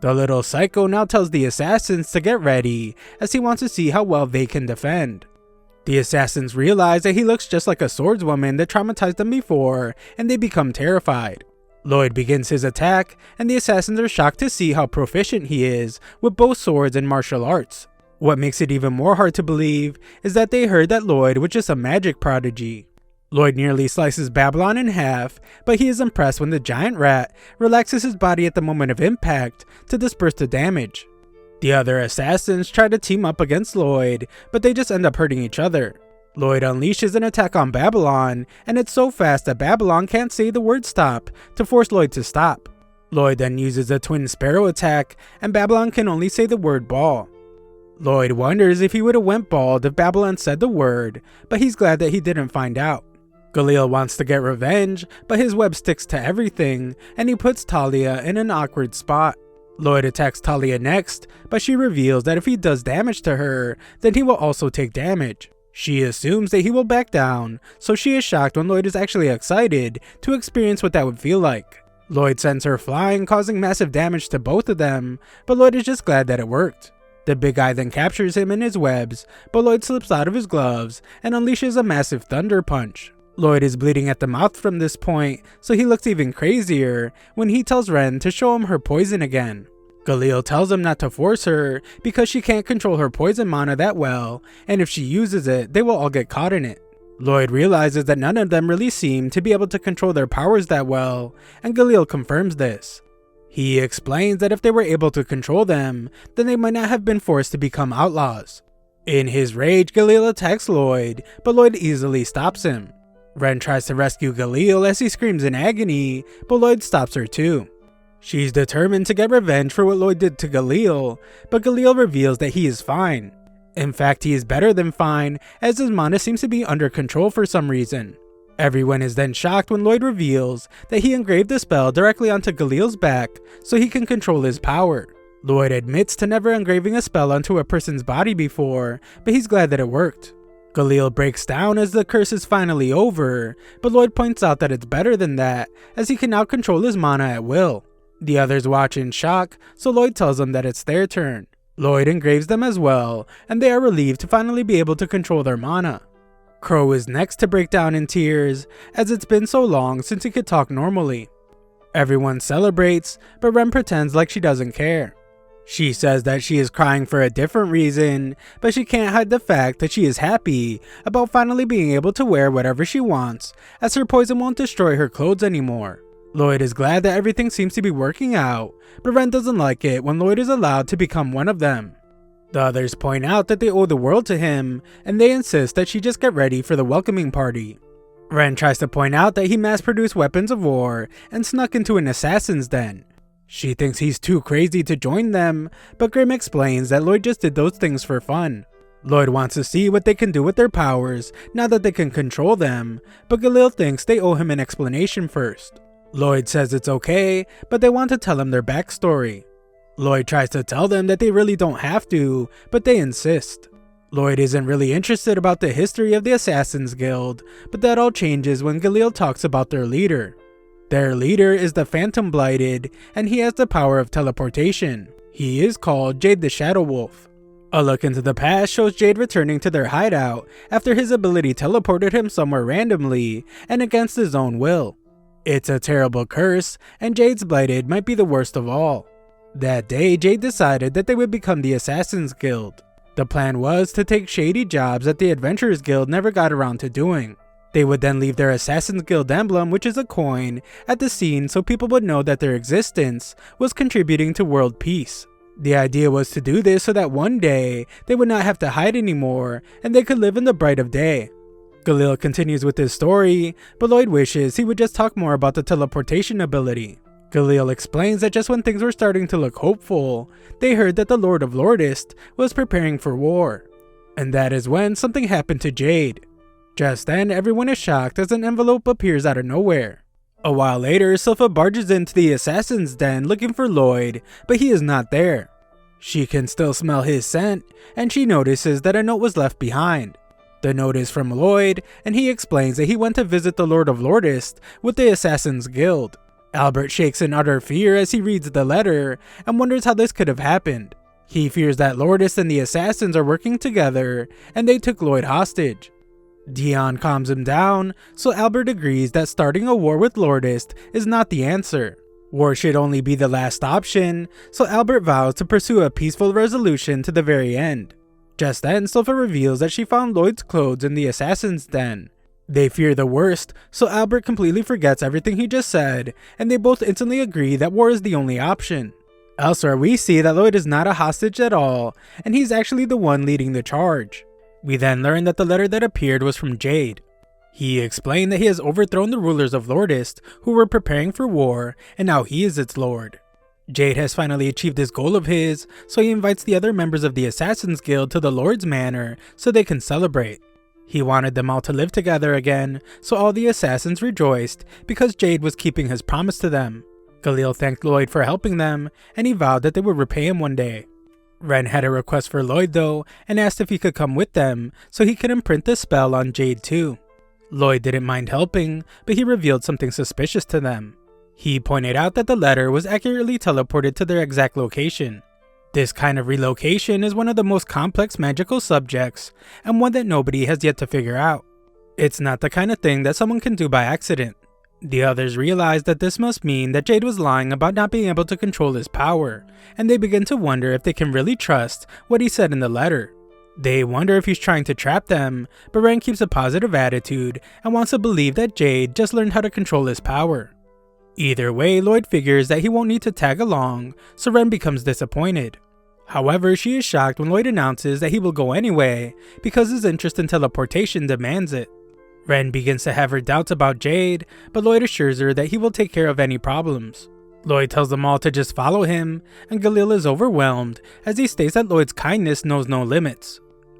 The little psycho now tells the assassins to get ready, as he wants to see how well they can defend. The assassins realize that he looks just like a swordswoman that traumatized them before, and they become terrified. Lloyd begins his attack, and the assassins are shocked to see how proficient he is with both swords and martial arts. What makes it even more hard to believe is that they heard that Lloyd was just a magic prodigy. Lloyd nearly slices Babylon in half, but he is impressed when the giant rat relaxes his body at the moment of impact to disperse the damage. The other assassins try to team up against Lloyd, but they just end up hurting each other. Lloyd unleashes an attack on Babylon, and it's so fast that Babylon can't say the word stop to force Lloyd to stop. Lloyd then uses a twin sparrow attack, and Babylon can only say the word ball. Lloyd wonders if he would have went bald if Babylon said the word, but he's glad that he didn't find out. Galil wants to get revenge, but his web sticks to everything, and he puts Talia in an awkward spot. Lloyd attacks Talia next, but she reveals that if he does damage to her, then he will also take damage. She assumes that he will back down, so she is shocked when Lloyd is actually excited to experience what that would feel like. Lloyd sends her flying, causing massive damage to both of them, but Lloyd is just glad that it worked. The big guy then captures him in his webs, but Lloyd slips out of his gloves and unleashes a massive thunder punch. Lloyd is bleeding at the mouth from this point, so he looks even crazier when he tells Ren to show him her poison again. Galil tells him not to force her because she can't control her poison mana that well, and if she uses it, they will all get caught in it. Lloyd realizes that none of them really seem to be able to control their powers that well, and Galil confirms this. He explains that if they were able to control them, then they might not have been forced to become outlaws. In his rage, Galil attacks Lloyd, but Lloyd easily stops him. Ren tries to rescue Galil as he screams in agony, but Lloyd stops her too. She's determined to get revenge for what Lloyd did to Galil, but Galil reveals that he is fine. In fact, he is better than fine, as his mana seems to be under control for some reason. Everyone is then shocked when Lloyd reveals that he engraved the spell directly onto Galil's back so he can control his power. Lloyd admits to never engraving a spell onto a person's body before, but he's glad that it worked. Galil breaks down as the curse is finally over, but Lloyd points out that it's better than that, as he can now control his mana at will. The others watch in shock, so Lloyd tells them that it's their turn. Lloyd engraves them as well, and they are relieved to finally be able to control their mana. Crow is next to break down in tears, as it's been so long since he could talk normally. Everyone celebrates, but Ren pretends like she doesn't care. She says that she is crying for a different reason, but she can't hide the fact that she is happy about finally being able to wear whatever she wants, as her poison won't destroy her clothes anymore. Lloyd is glad that everything seems to be working out, but Ren doesn't like it when Lloyd is allowed to become one of them. The others point out that they owe the world to him, and they insist that she just get ready for the welcoming party. Ren tries to point out that he mass-produced weapons of war and snuck into an assassin's den. She thinks he's too crazy to join them, but Grim explains that Lloyd just did those things for fun. Lloyd wants to see what they can do with their powers now that they can control them, but Galil thinks they owe him an explanation first. Lloyd says it's okay, but they want to tell him their backstory. Lloyd tries to tell them that they really don't have to, but they insist. Lloyd isn't really interested about the history of the Assassin's Guild, but that all changes when Galil talks about their leader. Their leader is the Phantom Blighted, and he has the power of teleportation. He is called Jade the Shadow Wolf. A look into the past shows Jade returning to their hideout after his ability teleported him somewhere randomly and against his own will. It's a terrible curse, and Jade's Blighted might be the worst of all. That day, Jade decided that they would become the Assassin's Guild. The plan was to take shady jobs that the Adventurers Guild never got around to doing. They would then leave their Assassin's Guild emblem, which is a coin, at the scene so people would know that their existence was contributing to world peace. The idea was to do this so that one day, they would not have to hide anymore, and they could live in the bright of day. Galil continues with his story, but Lloyd wishes he would just talk more about the teleportation ability. Galil explains that just when things were starting to look hopeful, they heard that the Lord of Lordist was preparing for war. And that is when something happened to Jade. Just then, everyone is shocked as an envelope appears out of nowhere. A while later, Sylpha barges into the assassin's den looking for Lloyd, but he is not there. She can still smell his scent, and she notices that a note was left behind. The note is from Lloyd, and he explains that he went to visit the Lord of Lordist with the Assassin's Guild. Albert shakes in utter fear as he reads the letter and wonders how this could have happened. He fears that Lordist and the assassins are working together, and they took Lloyd hostage. Dion calms him down, so Albert agrees that starting a war with Lordist is not the answer. War should only be the last option, so Albert vows to pursue a peaceful resolution to the very end. Just then, Sylpha reveals that she found Lloyd's clothes in the assassin's den. They fear the worst, so Albert completely forgets everything he just said, and they both instantly agree that war is the only option. Elsewhere, we see that Lloyd is not a hostage at all, and he's actually the one leading the charge. We then learn that the letter that appeared was from Jade. He explained that he has overthrown the rulers of Lordist, who were preparing for war, and now he is its lord. Jade has finally achieved this goal of his, so he invites the other members of the Assassin's Guild to the Lord's Manor so they can celebrate. He wanted them all to live together again, so all the assassins rejoiced because Jade was keeping his promise to them. Galil thanked Lloyd for helping them, and he vowed that they would repay him one day. Ren had a request for Lloyd though, and asked if he could come with them so he could imprint the spell on Jade too. Lloyd didn't mind helping, but he revealed something suspicious to them. He pointed out that the letter was accurately teleported to their exact location. This kind of relocation is one of the most complex magical subjects, and one that nobody has yet to figure out. It's not the kind of thing that someone can do by accident. The others realize that this must mean that Jade was lying about not being able to control his power, and they begin to wonder if they can really trust what he said in the letter. They wonder if he's trying to trap them, but Ren keeps a positive attitude and wants to believe that Jade just learned how to control his power. Either way, Lloyd figures that he won't need to tag along, so Ren becomes disappointed. However, she is shocked when Lloyd announces that he will go anyway, because his interest in teleportation demands it. Ren begins to have her doubts about Jade, but Lloyd assures her that he will take care of any problems. Lloyd tells them all to just follow him, and Galil is overwhelmed as he states that Lloyd's kindness knows no limits.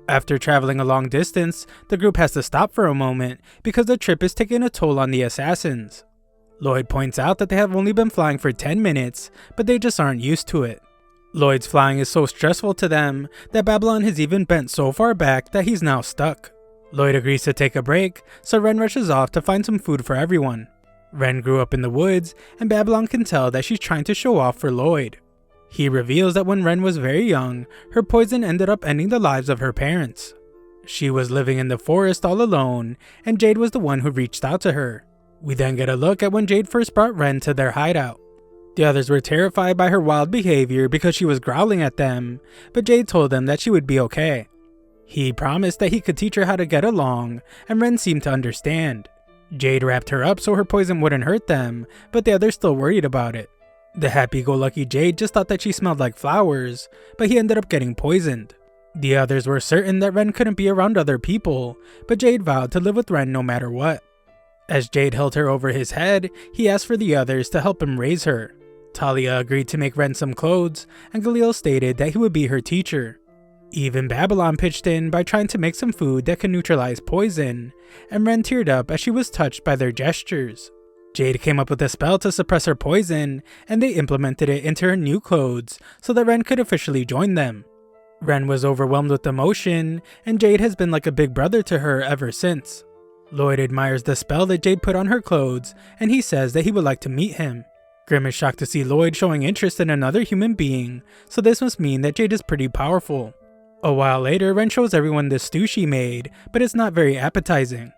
After traveling a long distance, the group has to stop for a moment because the trip is taking a toll on the assassins. Lloyd points out that they have only been flying for 10 minutes, but they just aren't used to it. Lloyd's flying is so stressful to them that Babylon has even bent so far back that he's now stuck. Lloyd agrees to take a break, so Ren rushes off to find some food for everyone. Ren grew up in the woods, and Babylon can tell that she's trying to show off for Lloyd. He reveals that when Ren was very young, her poison ended up ending the lives of her parents. She was living in the forest all alone, and Jade was the one who reached out to her. We then get a look at when Jade first brought Ren to their hideout. The others were terrified by her wild behavior because she was growling at them, but Jade told them that she would be okay. He promised that he could teach her how to get along, and Ren seemed to understand. Jade wrapped her up so her poison wouldn't hurt them, but the others still worried about it. The happy-go-lucky Jade just thought that she smelled like flowers, but he ended up getting poisoned. The others were certain that Ren couldn't be around other people, but Jade vowed to live with Ren no matter what. As Jade held her over his head, he asked for the others to help him raise her. Talia agreed to make Ren some clothes, and Galil stated that he would be her teacher. Even Babylon pitched in by trying to make some food that could neutralize poison, and Ren teared up as she was touched by their gestures. Jade came up with a spell to suppress her poison, and they implemented it into her new clothes so that Ren could officially join them. Ren was overwhelmed with emotion, and Jade has been like a big brother to her ever since. Lloyd admires the spell that Jade put on her clothes, and he says that he would like to meet him. Grim is shocked to see Lloyd showing interest in another human being, so this must mean that Jade is pretty powerful. A while later, Ren shows everyone the stew she made, but it's not very appetizing.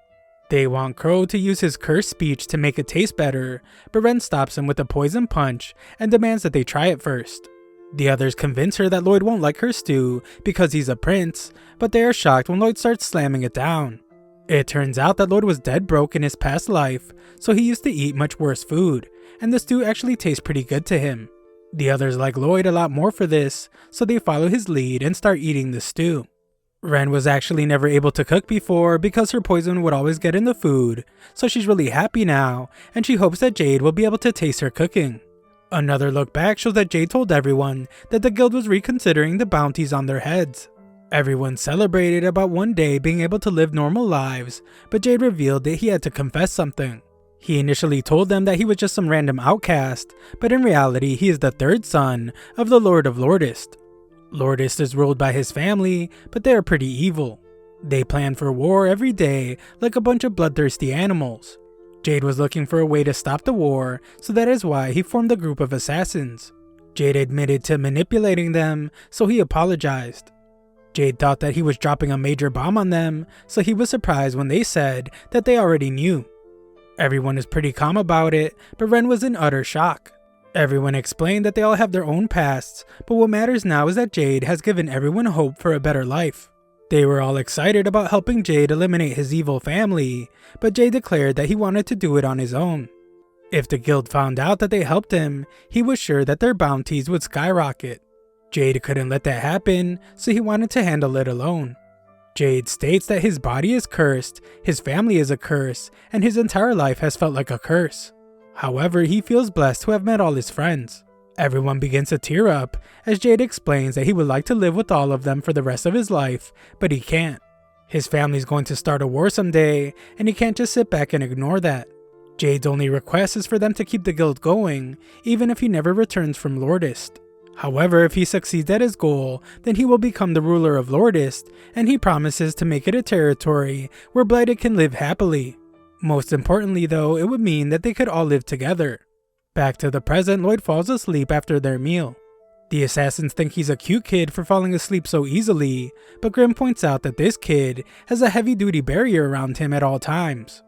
They want Crow to use his cursed speech to make it taste better, but Ren stops him with a poison punch and demands that they try it first. The others convince her that Lloyd won't like her stew because he's a prince, but they are shocked when Lloyd starts slamming it down. It turns out that Lloyd was dead broke in his past life, so he used to eat much worse food, and the stew actually tastes pretty good to him. The others like Lloyd a lot more for this, so they follow his lead and start eating the stew. Ren was actually never able to cook before because her poison would always get in the food, so she's really happy now, and she hopes that Jade will be able to taste her cooking. Another look back shows that Jade told everyone that the guild was reconsidering the bounties on their heads. Everyone celebrated about one day being able to live normal lives, but Jade revealed that he had to confess something. He initially told them that he was just some random outcast, but in reality he is the third son of the Lord of Lordist. Lordist is ruled by his family, but they are pretty evil. They plan for war every day like a bunch of bloodthirsty animals. Jade was looking for a way to stop the war, so that is why he formed a group of assassins. Jade admitted to manipulating them, so he apologized. Jade thought that he was dropping a major bomb on them, so he was surprised when they said that they already knew. Everyone is pretty calm about it, but Ren was in utter shock. Everyone explained that they all have their own pasts, but what matters now is that Jade has given everyone hope for a better life. They were all excited about helping Jade eliminate his evil family, but Jade declared that he wanted to do it on his own. If the guild found out that they helped him, he was sure that their bounties would skyrocket. Jade couldn't let that happen, so he wanted to handle it alone. Jade states that his body is cursed, his family is a curse, and his entire life has felt like a curse. However, he feels blessed to have met all his friends. Everyone begins to tear up as Jade explains that he would like to live with all of them for the rest of his life, but he can't. His family's going to start a war someday, and he can't just sit back and ignore that. Jade's only request is for them to keep the guild going, even if he never returns from Lordist. However, if he succeeds at his goal, then he will become the ruler of Lordist, and he promises to make it a territory where Blighted can live happily. Most importantly though, it would mean that they could all live together. Back to the present, Lloyd falls asleep after their meal. The assassins think he's a cute kid for falling asleep so easily, but Grim points out that this kid has a heavy-duty barrier around him at all times.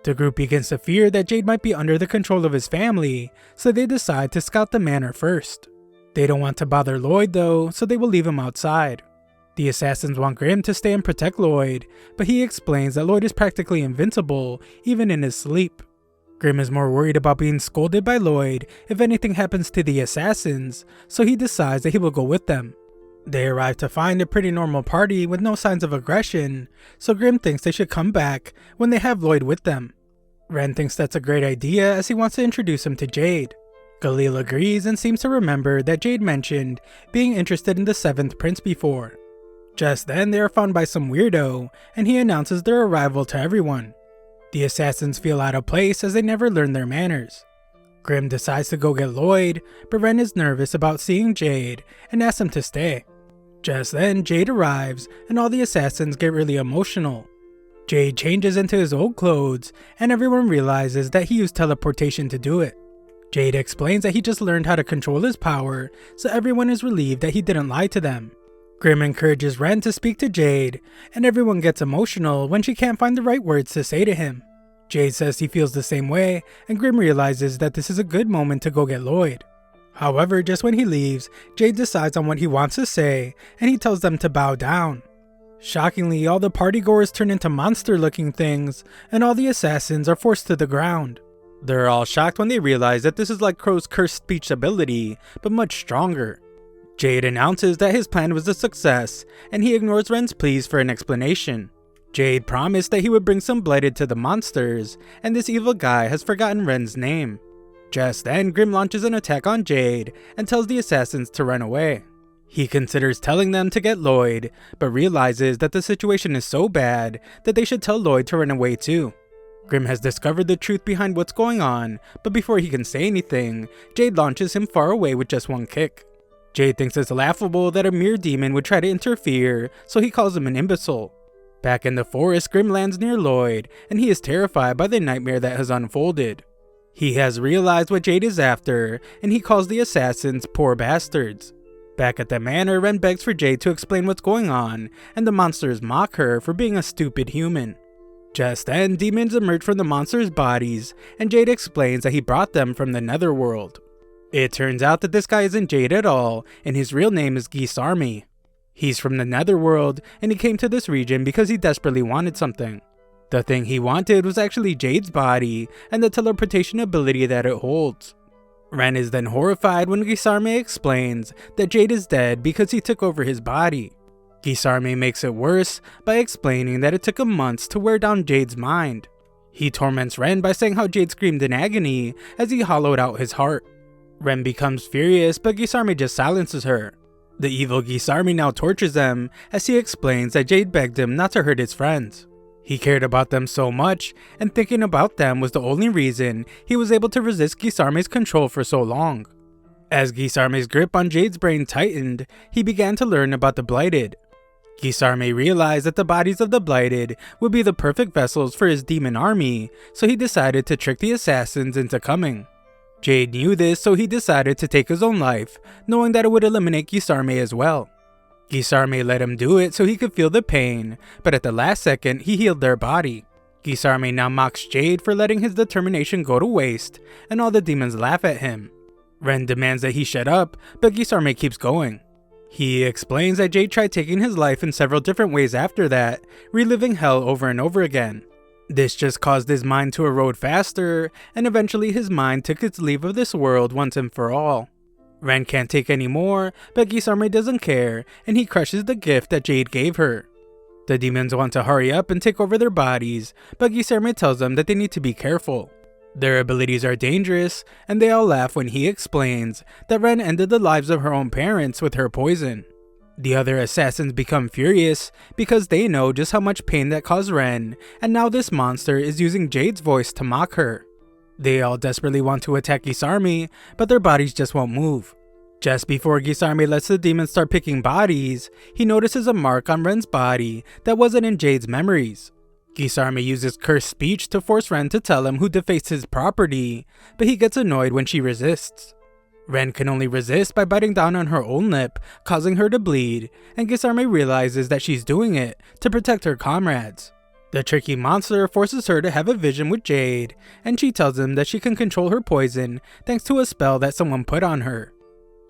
The group begins to fear that Jade might be under the control of his family, so they decide to scout the manor first. They don't want to bother Lloyd though, so they will leave him outside. The assassins want Grim to stay and protect Lloyd, but he explains that Lloyd is practically invincible, even in his sleep. Grim is more worried about being scolded by Lloyd if anything happens to the assassins, so he decides that he will go with them. They arrive to find a pretty normal party with no signs of aggression, so Grim thinks they should come back when they have Lloyd with them. Ren thinks that's a great idea as he wants to introduce him to Jade. Galil agrees and seems to remember that Jade mentioned being interested in the 7th prince before. Just then they are found by some weirdo, and he announces their arrival to everyone. The assassins feel out of place as they never learn their manners. Grimm decides to go get Lloyd, but Ren is nervous about seeing Jade and asks him to stay. Just then Jade arrives and all the assassins get really emotional. Jade changes into his old clothes and everyone realizes that he used teleportation to do it. Jade explains that he just learned how to control his power, so everyone is relieved that he didn't lie to them. Grimm encourages Ren to speak to Jade, and everyone gets emotional when she can't find the right words to say to him. Jade says he feels the same way, and Grimm realizes that this is a good moment to go get Lloyd. However, just when he leaves, Jade decides on what he wants to say, and he tells them to bow down. Shockingly, all the partygoers turn into monster-looking things, and all the assassins are forced to the ground. They're all shocked when they realize that this is like Crow's cursed speech ability, but much stronger. Jade announces that his plan was a success, and he ignores Ren's pleas for an explanation. Jade promised that he would bring some blighted to the monsters, and this evil guy has forgotten Ren's name. Just then, Grimm launches an attack on Jade and tells the assassins to run away. He considers telling them to get Lloyd, but realizes that the situation is so bad that they should tell Lloyd to run away too. Grimm has discovered the truth behind what's going on, but before he can say anything, Jade launches him far away with just one kick. Jade thinks it's laughable that a mere demon would try to interfere, so he calls him an imbecile. Back in the forest, Grimm lands near Lloyd, and he is terrified by the nightmare that has unfolded. He has realized what Jade is after, and he calls the assassins poor bastards. Back at the manor, Ren begs for Jade to explain what's going on, and the monsters mock her for being a stupid human. Just then, demons emerge from the monsters' bodies, and Jade explains that he brought them from the netherworld. It turns out that this guy isn't Jade at all, and his real name is Gisarmi. He's from the netherworld, and he came to this region because he desperately wanted something. The thing he wanted was actually Jade's body, and the teleportation ability that it holds. Ren is then horrified when Gisarmi explains that Jade is dead because he took over his body. Gisarmi makes it worse by explaining that it took him months to wear down Jade's mind. He torments Ren by saying how Jade screamed in agony as he hollowed out his heart. Ren becomes furious, but Gisarmi just silences her. The evil Gisarmi now tortures them as he explains that Jade begged him not to hurt his friends. He cared about them so much, and thinking about them was the only reason he was able to resist Gisarmi's control for so long. As Gisarmi's grip on Jade's brain tightened, he began to learn about the Blighted. Gisarmi realized that the bodies of the Blighted would be the perfect vessels for his demon army, so he decided to trick the assassins into coming. Jade knew this, so he decided to take his own life, knowing that it would eliminate Gisarmi as well. Gisarmi let him do it so he could feel the pain, but at the last second he healed their body. Gisarmi now mocks Jade for letting his determination go to waste, and all the demons laugh at him. Ren demands that he shut up, but Gisarmi keeps going. He explains that Jade tried taking his life in several different ways after that, reliving hell over and over again. This just caused his mind to erode faster, and eventually his mind took its leave of this world once and for all. Ren can't take any more, but Gisarmi doesn't care, and he crushes the gift that Jade gave her. The demons want to hurry up and take over their bodies, but Gisarmi tells them that they need to be careful. Their abilities are dangerous, and they all laugh when he explains that Ren ended the lives of her own parents with her poison. The other assassins become furious because they know just how much pain that caused Ren, and now this monster is using Jade's voice to mock her. They all desperately want to attack Gisarmi, but their bodies just won't move. Just before Gisarmi lets the demons start picking bodies, he notices a mark on Ren's body that wasn't in Jade's memories. Gisarmi uses cursed speech to force Ren to tell him who defaced his property, but he gets annoyed when she resists. Ren can only resist by biting down on her own lip, causing her to bleed, and Gisarmi realizes that she's doing it to protect her comrades. The tricky monster forces her to have a vision with Jade, and she tells him that she can control her poison thanks to a spell that someone put on her.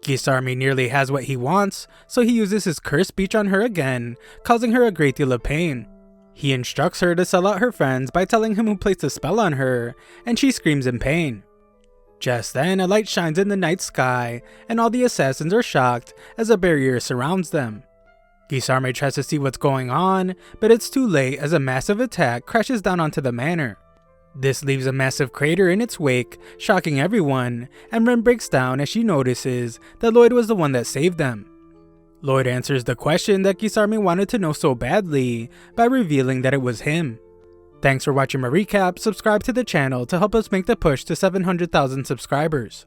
Gisarmi nearly has what he wants, so he uses his cursed speech on her again, causing her a great deal of pain. He instructs her to sell out her friends by telling him who placed a spell on her, and she screams in pain. Just then, a light shines in the night sky, and all the assassins are shocked as a barrier surrounds them. Gisarmi tries to see what's going on, but it's too late as a massive attack crashes down onto the manor. This leaves a massive crater in its wake, shocking everyone, and Ren breaks down as she notices that Lloyd was the one that saved them. Lloyd answers the question that Kisarmi wanted to know so badly by revealing that it was him. Thanks for watching my recap. Subscribe to the channel to help us make the push to 700,000 subscribers.